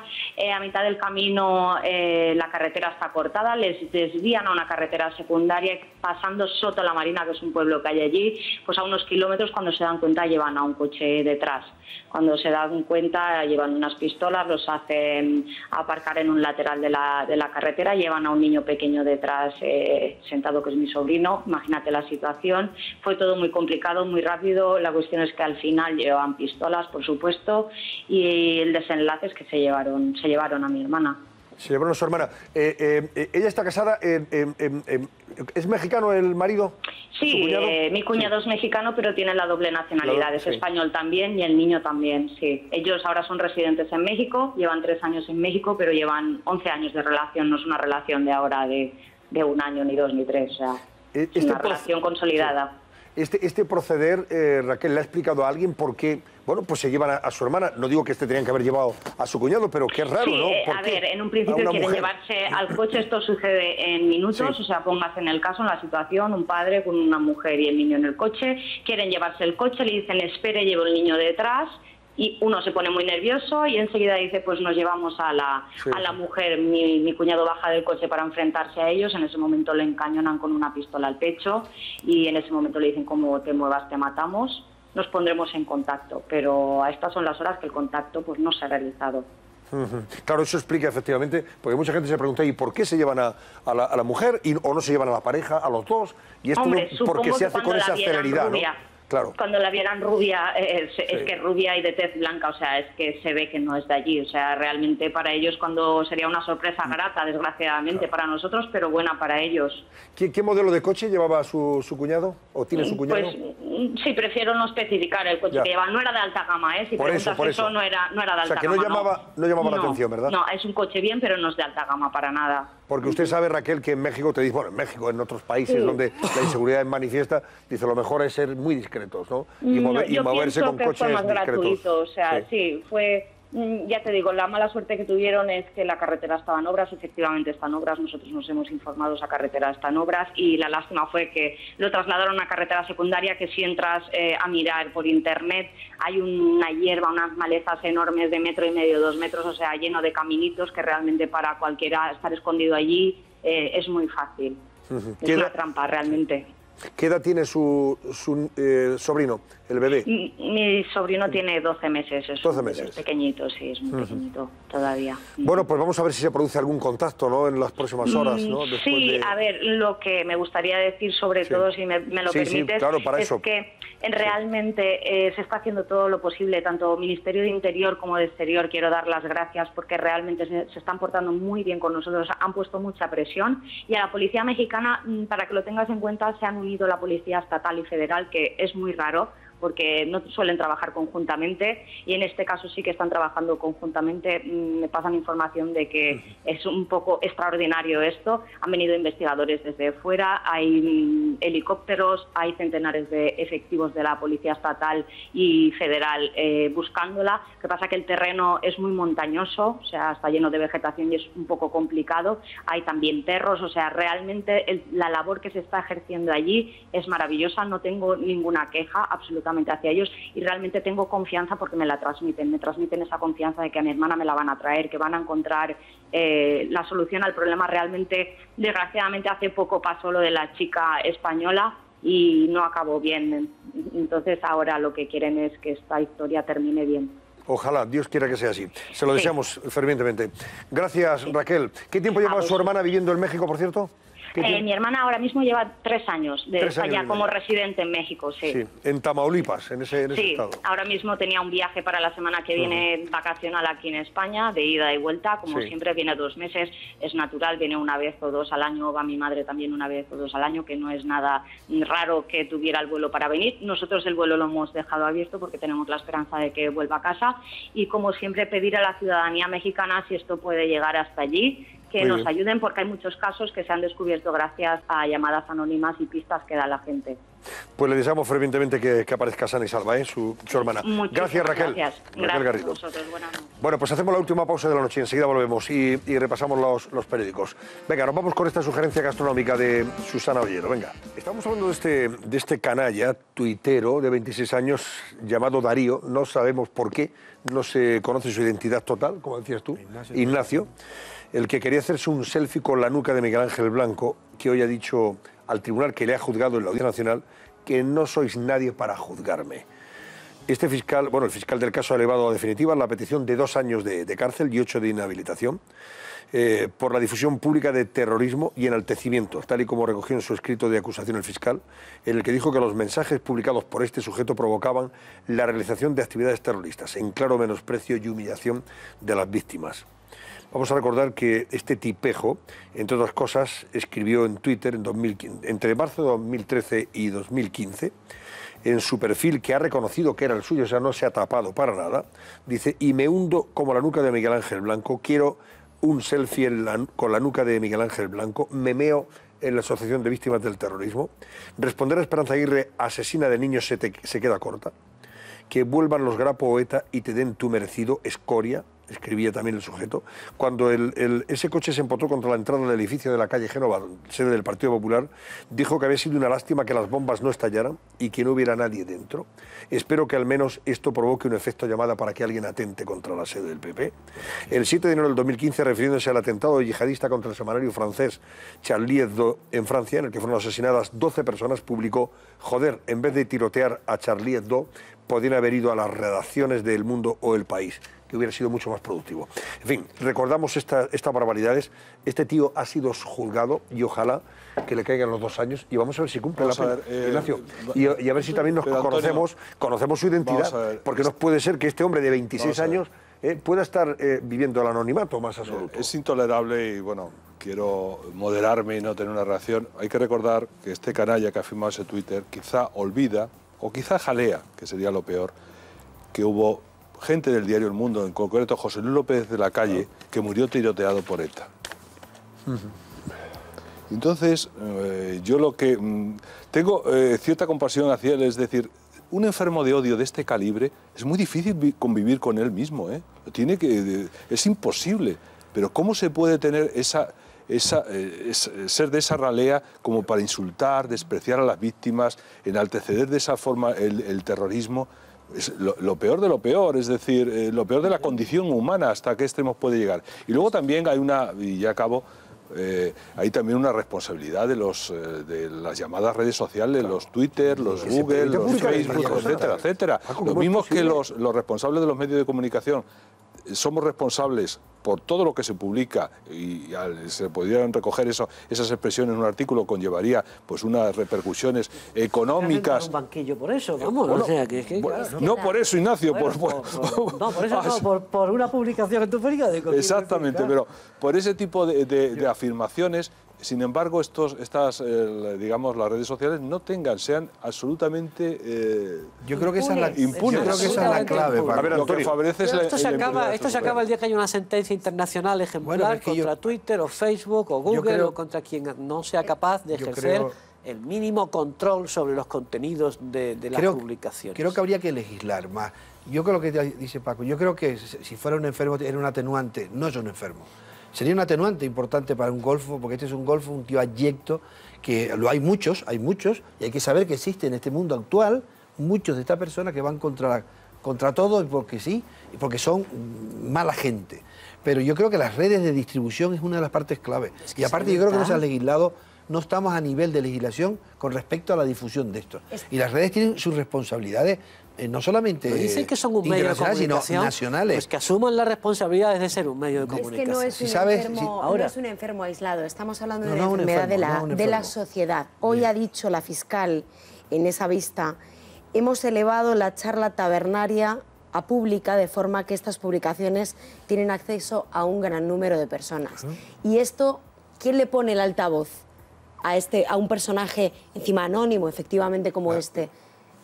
A mitad del camino la carretera está cortada, les desvían a una carretera secundaria pasando Soto la Marina, que es un pueblo que hay allí, pues a unos kilómetros. Cuando se dan cuenta llevan a un coche detrás. Cuando se dan cuenta llevan unas pistolas, los hacen aparcar en un lateral de la carretera, llevan a un niño pequeño detrás sentado, que es mi sobrino. Imagínate la situación. Fue todo muy complicado, muy rápido. La cuestión es que al final llevaban pistolas, por supuesto, y el desenlace es que se llevaron a mi hermana. Se llevaron a su hermana. Ella está casada. ¿Es mexicano el marido? Sí, mi cuñado es mexicano, pero tiene la doble nacionalidad. Es español también y el niño también, sí. Ellos ahora son residentes en México, llevan 3 años en México, pero llevan 11 años de relación. No es una relación de ahora de 1 año, ni 2, ni 3. O sea, es una relación consolidada. Este proceder, Raquel, ¿le ha explicado a alguien por qué? Bueno, pues se llevan a su hermana. No digo que tenían que haber llevado a su cuñado, pero qué raro, sí, ¿no? A ver, en un principio quieren llevarse al coche. Esto sucede en minutos, o sea, póngase en el caso, en la situación, un padre con una mujer y el niño en el coche. Quieren llevarse el coche, le dicen, espere, llevo el niño detrás. Y uno se pone muy nervioso y enseguida dice, pues nos llevamos a la mujer. Mi cuñado baja del coche para enfrentarse a ellos. En ese momento le encañonan con una pistola al pecho y en ese momento le dicen, como te muevas te matamos, nos pondremos en contacto. Pero a estas son las horas que el contacto pues no se ha realizado. Claro, eso explica efectivamente, porque mucha gente se pregunta, ¿y por qué se llevan a la mujer o no se llevan a la pareja, a los dos? Y esto Hombre, porque se hace con esa celeridad, rubia, ¿no? Claro. Cuando la vieran rubia, es que rubia y de tez blanca, o sea, es que se ve que no es de allí. O sea, realmente para ellos cuando sería una sorpresa grata, desgraciadamente, para nosotros, pero buena para ellos. ¿Qué modelo de coche llevaba su cuñado? ¿O tiene su cuñado? Pues sí, prefiero no especificar el coche que lleva. No era de alta gama, ¿eh? Si preguntas eso, no era de alta gama. O sea, que no llamaba la atención, ¿verdad? No, es un coche bien, pero no es de alta gama para nada. Porque usted sabe, Raquel, que en México, te dice, bueno, en México, en otros países donde la inseguridad es manifiesta, dice, lo mejor es ser muy discretos, ¿no? Y moverse con coches fue más discretos. Gratuito, o sea, sí, fue... Ya te digo, la mala suerte que tuvieron es que la carretera estaba en obras, efectivamente está en obras, nosotros nos hemos informado, esa carretera está en obras y la lástima fue que lo trasladaron a una carretera secundaria que si entras a mirar por internet hay una hierba, unas malezas enormes de 1,5 metros, 2 metros, o sea, lleno de caminitos que realmente para cualquiera estar escondido allí es muy fácil. Es una trampa realmente. ¿Qué edad tiene su sobrino, el bebé? Mi sobrino tiene 12 meses. Es 12 meses. Es pequeñito, sí, es muy pequeñito todavía. Bueno, pues vamos a ver si se produce algún contacto, ¿no?, en las próximas horas, ¿no? Sí, a ver, lo que me gustaría decir sobre todo, si me lo permites, claro, para es eso. que realmente se está haciendo todo lo posible, tanto Ministerio de Interior como de Exterior. Quiero dar las gracias porque realmente se están portando muy bien con nosotros, han puesto mucha presión y a la Policía Mexicana, para que lo tengas en cuenta, se han unido la Policía Estatal y Federal, que es muy raro porque no suelen trabajar conjuntamente y en este caso sí que están trabajando conjuntamente. Me pasan información de que es un poco extraordinario esto. Han venido investigadores desde fuera, hay helicópteros, hay centenares de efectivos de la Policía Estatal y Federal buscándola. Lo que pasa es que el terreno es muy montañoso, o sea, está lleno de vegetación y es un poco complicado. Hay también perros, o sea, realmente la labor que se está ejerciendo allí es maravillosa. No tengo ninguna queja absolutamente hacia ellos y realmente tengo confianza porque me transmiten esa confianza de que a mi hermana me la van a traer, que van a encontrar la solución al problema. Realmente, desgraciadamente, hace poco pasó lo de la chica española y no acabó bien. Entonces ahora lo que quieren es que esta historia termine bien. Ojalá, Dios quiera que sea así. Se lo deseamos fervientemente. Gracias, Raquel. ¿Qué tiempo lleva su hermana viviendo en México, por cierto? Mi hermana ahora mismo lleva 3 años allá como residente en México, sí. En Tamaulipas, en ese estado. Ahora mismo tenía un viaje para la semana que viene vacacional aquí en España, de ida y vuelta, como siempre viene 2 meses, es natural, viene una vez o 2 al año, va mi madre también una vez o 2 al año, que no es nada raro que tuviera el vuelo para venir. Nosotros el vuelo lo hemos dejado abierto porque tenemos la esperanza de que vuelva a casa y como siempre pedir a la ciudadanía mexicana si esto puede llegar hasta allí, que nos ayuden porque hay muchos casos que se han descubierto gracias a llamadas anónimas y pistas que da la gente. Pues le deseamos fervientemente que aparezca sana y salva, su hermana. Gracias, Raquel. Gracias a vosotros. Bueno, pues hacemos la última pausa de la noche y enseguida volvemos y repasamos los periódicos. Venga, nos vamos con esta sugerencia gastronómica de Susana Ollero. Venga, estamos hablando de este canalla tuitero de 26 años llamado Darío. No sabemos por qué, no se conoce su identidad total, como decías tú, Ignacio, el que quería hacerse un selfie con la nuca de Miguel Ángel Blanco, que hoy ha dicho al tribunal que le ha juzgado en la Audiencia Nacional que no sois nadie para juzgarme. Este fiscal, el fiscal del caso ha elevado a definitiva la petición de 2 años de cárcel y 8 de inhabilitación por la difusión pública de terrorismo y enaltecimiento, tal y como recogió en su escrito de acusación el fiscal, en el que dijo que los mensajes publicados por este sujeto provocaban la realización de actividades terroristas, en claro menosprecio y humillación de las víctimas. Vamos a recordar que este tipejo, entre otras cosas, escribió en Twitter entre marzo de 2013 y 2015, en su perfil, que ha reconocido que era el suyo, o sea, no se ha tapado para nada, dice: y me hundo como la nuca de Miguel Ángel Blanco, quiero un selfie con la nuca de Miguel Ángel Blanco, me meo en la Asociación de Víctimas del Terrorismo. Responder a Esperanza Aguirre, asesina de niños, se queda corta. Que vuelvan los Grapo o ETA y te den tu merecido, escoria, escribía también el sujeto. Cuando ese coche se empotró contra la entrada del edificio de la calle Génova, sede del Partido Popular, dijo que había sido una lástima que las bombas no estallaran y que no hubiera nadie dentro. Espero que al menos esto provoque un efecto llamada para que alguien atente contra la sede del PP. El 7 de enero del 2015, refiriéndose al atentado yihadista contra el semanario francés Charlie Hebdo en Francia, en el que fueron asesinadas 12 personas, publicó: joder, en vez de tirotear a Charlie Hebdo, podrían haber ido a las redacciones de El Mundo o El País, que hubiera sido mucho más productivo. En fin, recordamos estas barbaridades. Este tío ha sido juzgado y ojalá que le caigan los 2 años y vamos a ver si cumple la pena, Ignacio. Y a ver si también nos conocemos su identidad, porque no puede ser que este hombre de 26 años pueda estar viviendo el anonimato más absoluto. Es intolerable y, bueno, quiero moderarme y no tener una reacción. Hay que recordar que este canalla que ha firmado ese Twitter quizá olvida, o quizá jalea, que sería lo peor, que hubo gente del diario El Mundo, en concreto José Luis López de la Calle, que murió tiroteado por ETA. Entonces, yo lo que tengo cierta compasión hacia él, es decir, un enfermo de odio de este calibre es muy difícil convivir con él mismo, ¿eh? Es imposible. Pero ¿cómo se puede tener ser de esa ralea como para insultar, despreciar a las víctimas, enaltecer de esa forma el terrorismo? Es lo peor de lo peor, es decir, lo peor de la condición humana, hasta qué extremos puede llegar. Y luego también hay y ya acabo, hay también una responsabilidad de las llamadas redes sociales, los Twitter, los Google, los Facebook, etcétera, etcétera. Lo mismo que los responsables de los medios de comunicación somos responsables por todo lo que se publica y se podrían recoger esas expresiones en un artículo, conllevaría pues unas repercusiones económicas. Un banquillo por eso, vamos, bueno, o sea, no por eso, Ignacio, bueno, por una publicación en tu periódico. Exactamente, pero por ese tipo de afirmaciones. Sin embargo, digamos, las redes sociales sean absolutamente yo creo que esa es la impunes. Yo creo que esa es la clave. A ver, lo que favorece es esto se acaba el día que haya una sentencia internacional ejemplar contra Twitter o Facebook o Google o contra quien no sea capaz de ejercer el mínimo control sobre los contenidos de las publicaciones. Creo que habría que legislar más. Yo creo que dice Paco, yo creo que si fuera un enfermo era un atenuante, no es un enfermo. Sería un atenuante importante para un golfo, porque este es un golfo, un tío abyecto, que hay muchos, y hay que saber que existe en este mundo actual muchos de estas personas que van contra todo, porque sí, y porque son mala gente. Pero yo creo que las redes de distribución es una de las partes clave. Y aparte yo creo que no se ha legislado, no estamos a nivel de legislación con respecto a la difusión de esto. Y las redes tienen sus responsabilidades, no solamente dicen que son un medio de comunicación, sino nacionales. Pues que asuman las responsabilidades de ser un medio de comunicación. Es que no es un enfermo aislado, estamos hablando de una enfermedad de la sociedad. Hoy ha dicho la fiscal en esa vista, hemos elevado la charla tabernaria a pública de forma que estas publicaciones tienen acceso a un gran número de personas. Y esto, ¿quién le pone el altavoz a un personaje encima anónimo, efectivamente, como este?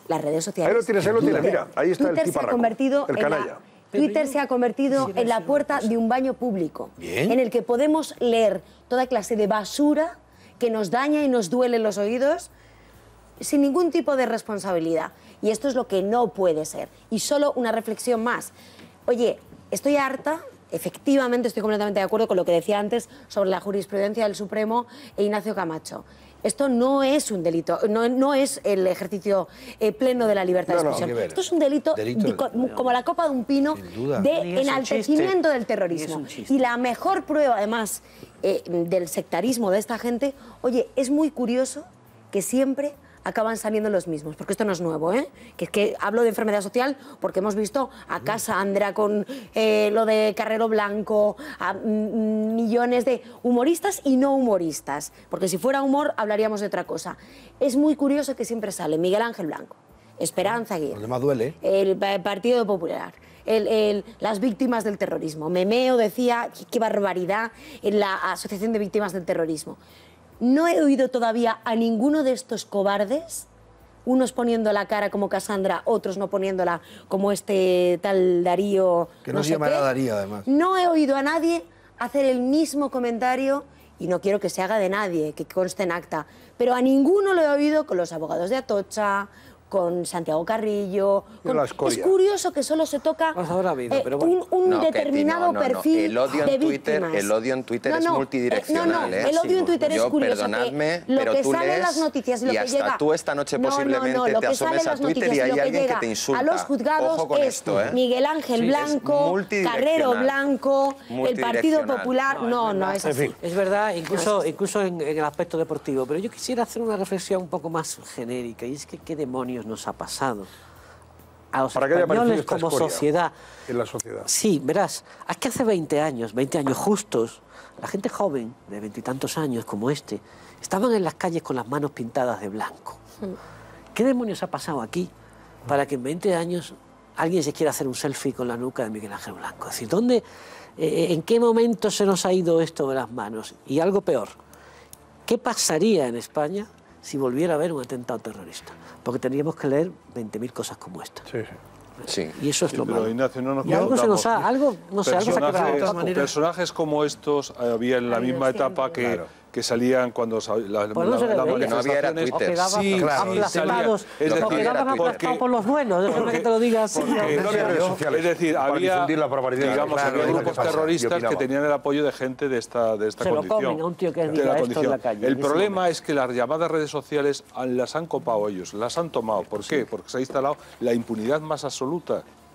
Las redes sociales. Ahí lo tienes, mira, ahí está Twitter el tiparraco, el canalla. Twitter se ha convertido en la puerta de un baño público, en el que podemos leer toda clase de basura que nos daña y nos duele los oídos sin ningún tipo de responsabilidad. Y esto es lo que no puede ser. Y solo una reflexión más. Oye, estoy harta, efectivamente estoy completamente de acuerdo con lo que decía antes sobre la jurisprudencia del Supremo e Ignacio Camacho. Esto no es un delito, no es el ejercicio pleno de la libertad de expresión. Esto es un delito como la copa de un pino de enaltecimiento del terrorismo. Y la mejor prueba, además, del sectarismo de esta gente, oye, es muy curioso que siempre acaban saliendo los mismos, porque esto no es nuevo, ¿eh? Que es que hablo de enfermedad social porque hemos visto a Casandra con lo de Carrero Blanco, a millones de humoristas y no humoristas, porque si fuera humor hablaríamos de otra cosa. Es muy curioso que siempre sale Miguel Ángel Blanco, Esperanza Aguirre, lo demás duele, el Partido Popular, las víctimas del terrorismo. Memeo decía, qué barbaridad, en la Asociación de Víctimas del Terrorismo. No he oído todavía a ninguno de estos cobardes, unos poniendo la cara como Casandra, otros no poniéndola como este tal Darío. Que no se llamará Darío, además. No he oído a nadie hacer el mismo comentario y no quiero que se haga de nadie, que conste en acta, pero a ninguno lo he oído con los abogados de Atocha, con Santiago Carrillo. Es curioso que solo se toca un determinado perfil de víctimas. El odio en Twitter es multidireccional. El odio en Twitter es curioso. Perdonadme, lo pero que tú sale en lees las noticias y lo que hasta llega... tú esta noche posiblemente te asomes a Twitter y hay alguien que te insulta. A los juzgados Ojo con es esto, Miguel Ángel Blanco, Carrero Blanco, el Partido Popular... No es así. Es verdad, incluso en el aspecto deportivo, pero yo quisiera hacer una reflexión un poco más genérica, y es que qué demonios nos ha pasado a los españoles como sociedad. En la sociedad. Sí, verás, es que hace 20 años justos, la gente joven, de 20 y tantos años como este, estaban en las calles con las manos pintadas de blanco. ¿Qué demonios ha pasado aquí para que en 20 años alguien se quiera hacer un selfie con la nuca de Miguel Ángel Blanco? Es decir, ¿en qué momento se nos ha ido esto de las manos? Y algo peor, ¿qué pasaría en España si volviera a haber un atentado terrorista? Porque tendríamos que leer 20.000 cosas como esta. Sí. Y eso es lo malo. Ignacio, no nos y algo se nos ha... Algo se ha quedado. Personajes como estos había en la misma etapa que salían cuando las manifestaciones... No había era Twitter. Sí, aplastados, o quedaban aplastados por los buenos, déjame que te lo diga así. No había redes sociales. Es decir, había grupos terroristas que tenían el apoyo de gente de esta condición. Se lo comen a un tío que diga esto en la calle. El problema es que las llamadas redes sociales las han copado ellos, las han tomado. ¿Por qué? Porque se ha instalado la impunidad más absoluta.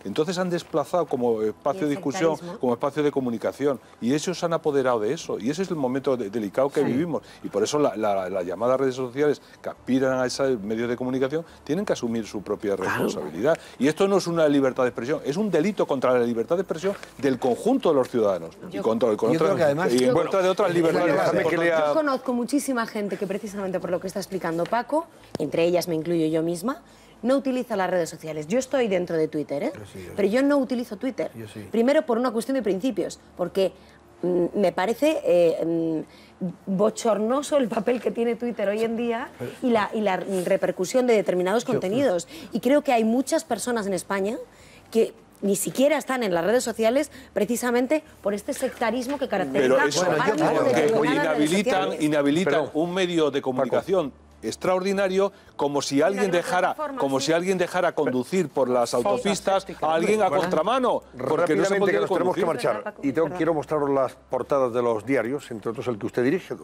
Entonces han desplazado como espacio de discusión, como espacio de comunicación, y ellos se han apoderado de eso, y ese es el momento delicado que vivimos, y por eso las llamadas redes sociales que aspiran a esos medios de comunicación tienen que asumir su propia responsabilidad. Y esto no es una libertad de expresión, es un delito contra la libertad de expresión del conjunto de los ciudadanos, y contra en contra de otras libertades. Yo conozco muchísima gente que precisamente por lo que está explicando Paco, entre ellas me incluyo yo misma, no utiliza las redes sociales. Yo estoy dentro de Twitter, pero yo no utilizo Twitter. Primero por una cuestión de principios, porque me parece bochornoso el papel que tiene Twitter hoy en día y la repercusión de determinados contenidos. Y creo que hay muchas personas en España que ni siquiera están en las redes sociales precisamente por este sectarismo que caracteriza inhabilitan un medio de comunicación extraordinario, como si alguien dejara conducir por las autopistas a alguien a contramano, porque no se podría nos tenemos que marchar. Y quiero mostraros las portadas de los diarios, entre otros el que usted dirige,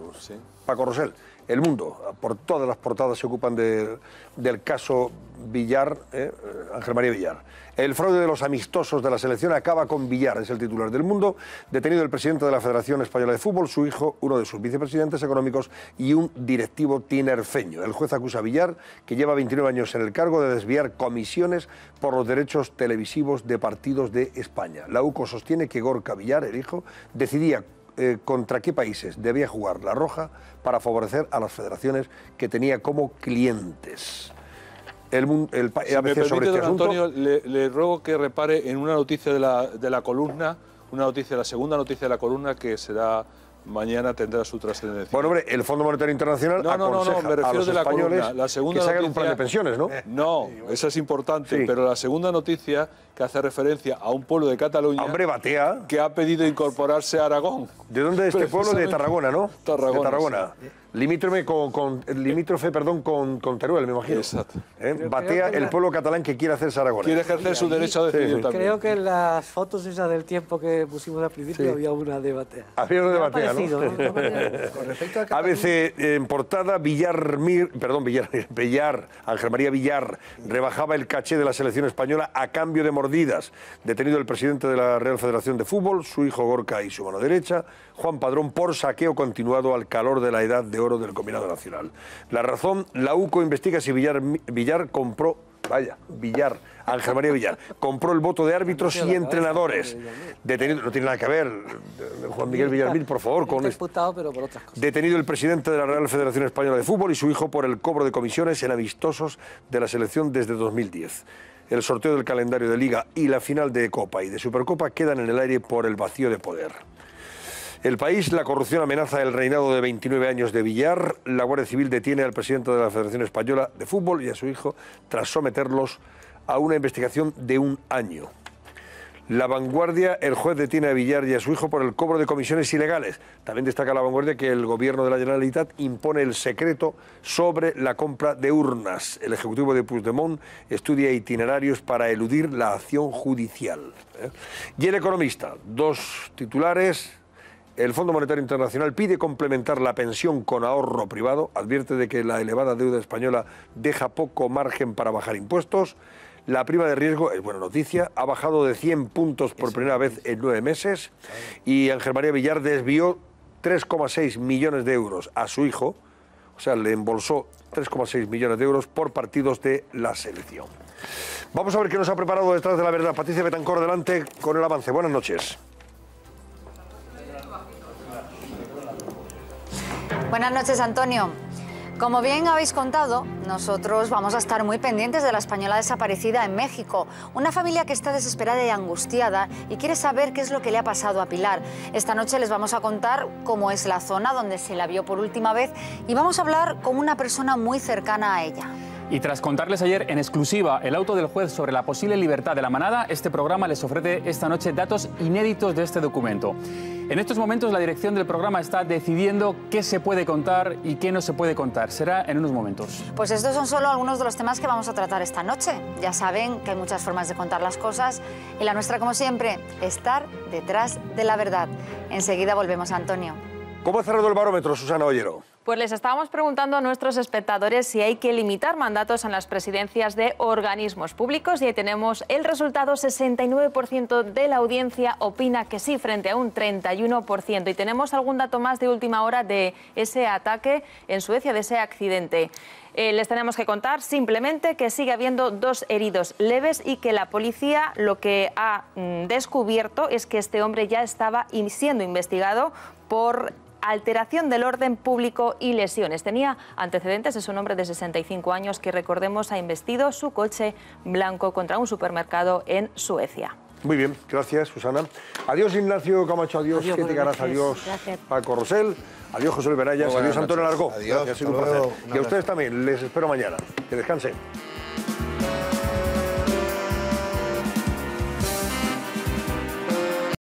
Paco Rosell. El Mundo, por todas las portadas se ocupan del caso Villar, Ángel María Villar. El fraude de los amistosos de la selección acaba con Villar, es el titular del Mundo. Detenido el presidente de la Federación Española de Fútbol, su hijo, uno de sus vicepresidentes económicos y un directivo tinerfeño. El juez acusa a Villar, que lleva 29 años en el cargo, de desviar comisiones por los derechos televisivos de partidos de España. La UCO sostiene que Gorka Villar, el hijo, decidía contra qué países debía jugar la Roja para favorecer a las federaciones que tenía como clientes. Si me permite, don Antonio, le ruego que repare en una noticia de la columna, la segunda noticia de la columna, que será mañana, tendrá su trascendencia. Bueno, hombre, el Fondo Monetario Internacional aconseja me refiero a los de la españoles columna. La segunda que se hagan noticia, un plan de pensiones, ¿no? No, esa es importante, pero la segunda noticia, que hace referencia a un pueblo de Cataluña, hombre, Batea, que ha pedido incorporarse a Aragón. ¿De dónde es este pueblo? De Tarragona, ¿no? Tarragona. De Tarragona. Sí. Limítrofe con Teruel, me imagino. Exacto. Batea, el pueblo catalán que quiere hacerse Aragón. Quiere ejercer su derecho a decidir también. Creo que en las fotos esas del tiempo que pusimos al principio había una de Batea. Había una de Batea, ¿no? ABC en portada, Villar, Ángel María Villar, rebajaba el caché de la selección española a cambio de mordidas. Detenido el presidente de la Real Federación de Fútbol, su hijo Gorka y su mano derecha, Juan Padrón, por saqueo continuado al calor de la edad de oro del combinado nacional. La Razón, la UCO investiga si Villar compró, Ángel María Villar, compró el voto de árbitros y entrenadores. Detenido, no tiene nada que ver, Juan Miguel Villarmil, por favor. Pero por otras cosas. Detenido el presidente de la Real Federación Española de Fútbol y su hijo por el cobro de comisiones en amistosos de la selección desde 2010. El sorteo del calendario de Liga y la final de Copa y de Supercopa quedan en el aire por el vacío de poder. El País, la corrupción amenaza el reinado de 29 años de Villar. La Guardia Civil detiene al presidente de la Federación Española de Fútbol y a su hijo tras someterlos a una investigación de 1 año. La Vanguardia, el juez detiene a Villar y a su hijo por el cobro de comisiones ilegales. También destaca La Vanguardia que el gobierno de la Generalitat impone el secreto sobre la compra de urnas. El ejecutivo de Puigdemont estudia itinerarios para eludir la acción judicial. Y El Economista, dos titulares. El Fondo Monetario Internacional pide complementar la pensión con ahorro privado. Advierte de que la elevada deuda española deja poco margen para bajar impuestos. La prima de riesgo, es buena noticia, ha bajado de 100 puntos por primera vez en 9 meses y Ángel María Villar desvió 3,6 millones de euros a su hijo, o sea, le embolsó 3,6 millones de euros por partidos de la selección. Vamos a ver qué nos ha preparado Detrás de la Verdad. Patricia Betancor, adelante con el avance. Buenas noches. Buenas noches, Antonio. Como bien habéis contado, nosotros vamos a estar muy pendientes de la española desaparecida en México. Una familia que está desesperada y angustiada y quiere saber qué es lo que le ha pasado a Pilar. Esta noche les vamos a contar cómo es la zona donde se la vio por última vez y vamos a hablar con una persona muy cercana a ella. Y tras contarles ayer en exclusiva el auto del juez sobre la posible libertad de la manada, este programa les ofrece esta noche datos inéditos de este documento. En estos momentos la dirección del programa está decidiendo qué se puede contar y qué no se puede contar. Será en unos momentos. Pues estos son solo algunos de los temas que vamos a tratar esta noche. Ya saben que hay muchas formas de contar las cosas y la nuestra, como siempre, estar detrás de la verdad. Enseguida volvemos, Antonio. ¿Cómo ha cerrado el barómetro, Susana Ollero? Pues les estábamos preguntando a nuestros espectadores si hay que limitar mandatos en las presidencias de organismos públicos y ahí tenemos el resultado. 69% de la audiencia opina que sí frente a un 31%. Y tenemos algún dato más de última hora de ese ataque en Suecia, de ese accidente. Les tenemos que contar simplemente que sigue habiendo 2 heridos leves y que la policía lo que ha descubierto es que este hombre ya estaba siendo investigado por alteración del orden público y lesiones. Tenía antecedentes, es un hombre de 65 años que, recordemos, ha embestido su coche blanco contra un supermercado en Suecia. Muy bien, gracias, Susana. Adiós, Ignacio Camacho, adiós, Kete Garaz, adiós, Paco Rosell, adiós, José Luis Benayas, adiós, Antonio Largo. Adiós, ha sido un placer. Y a ustedes también, les espero mañana. Que descansen.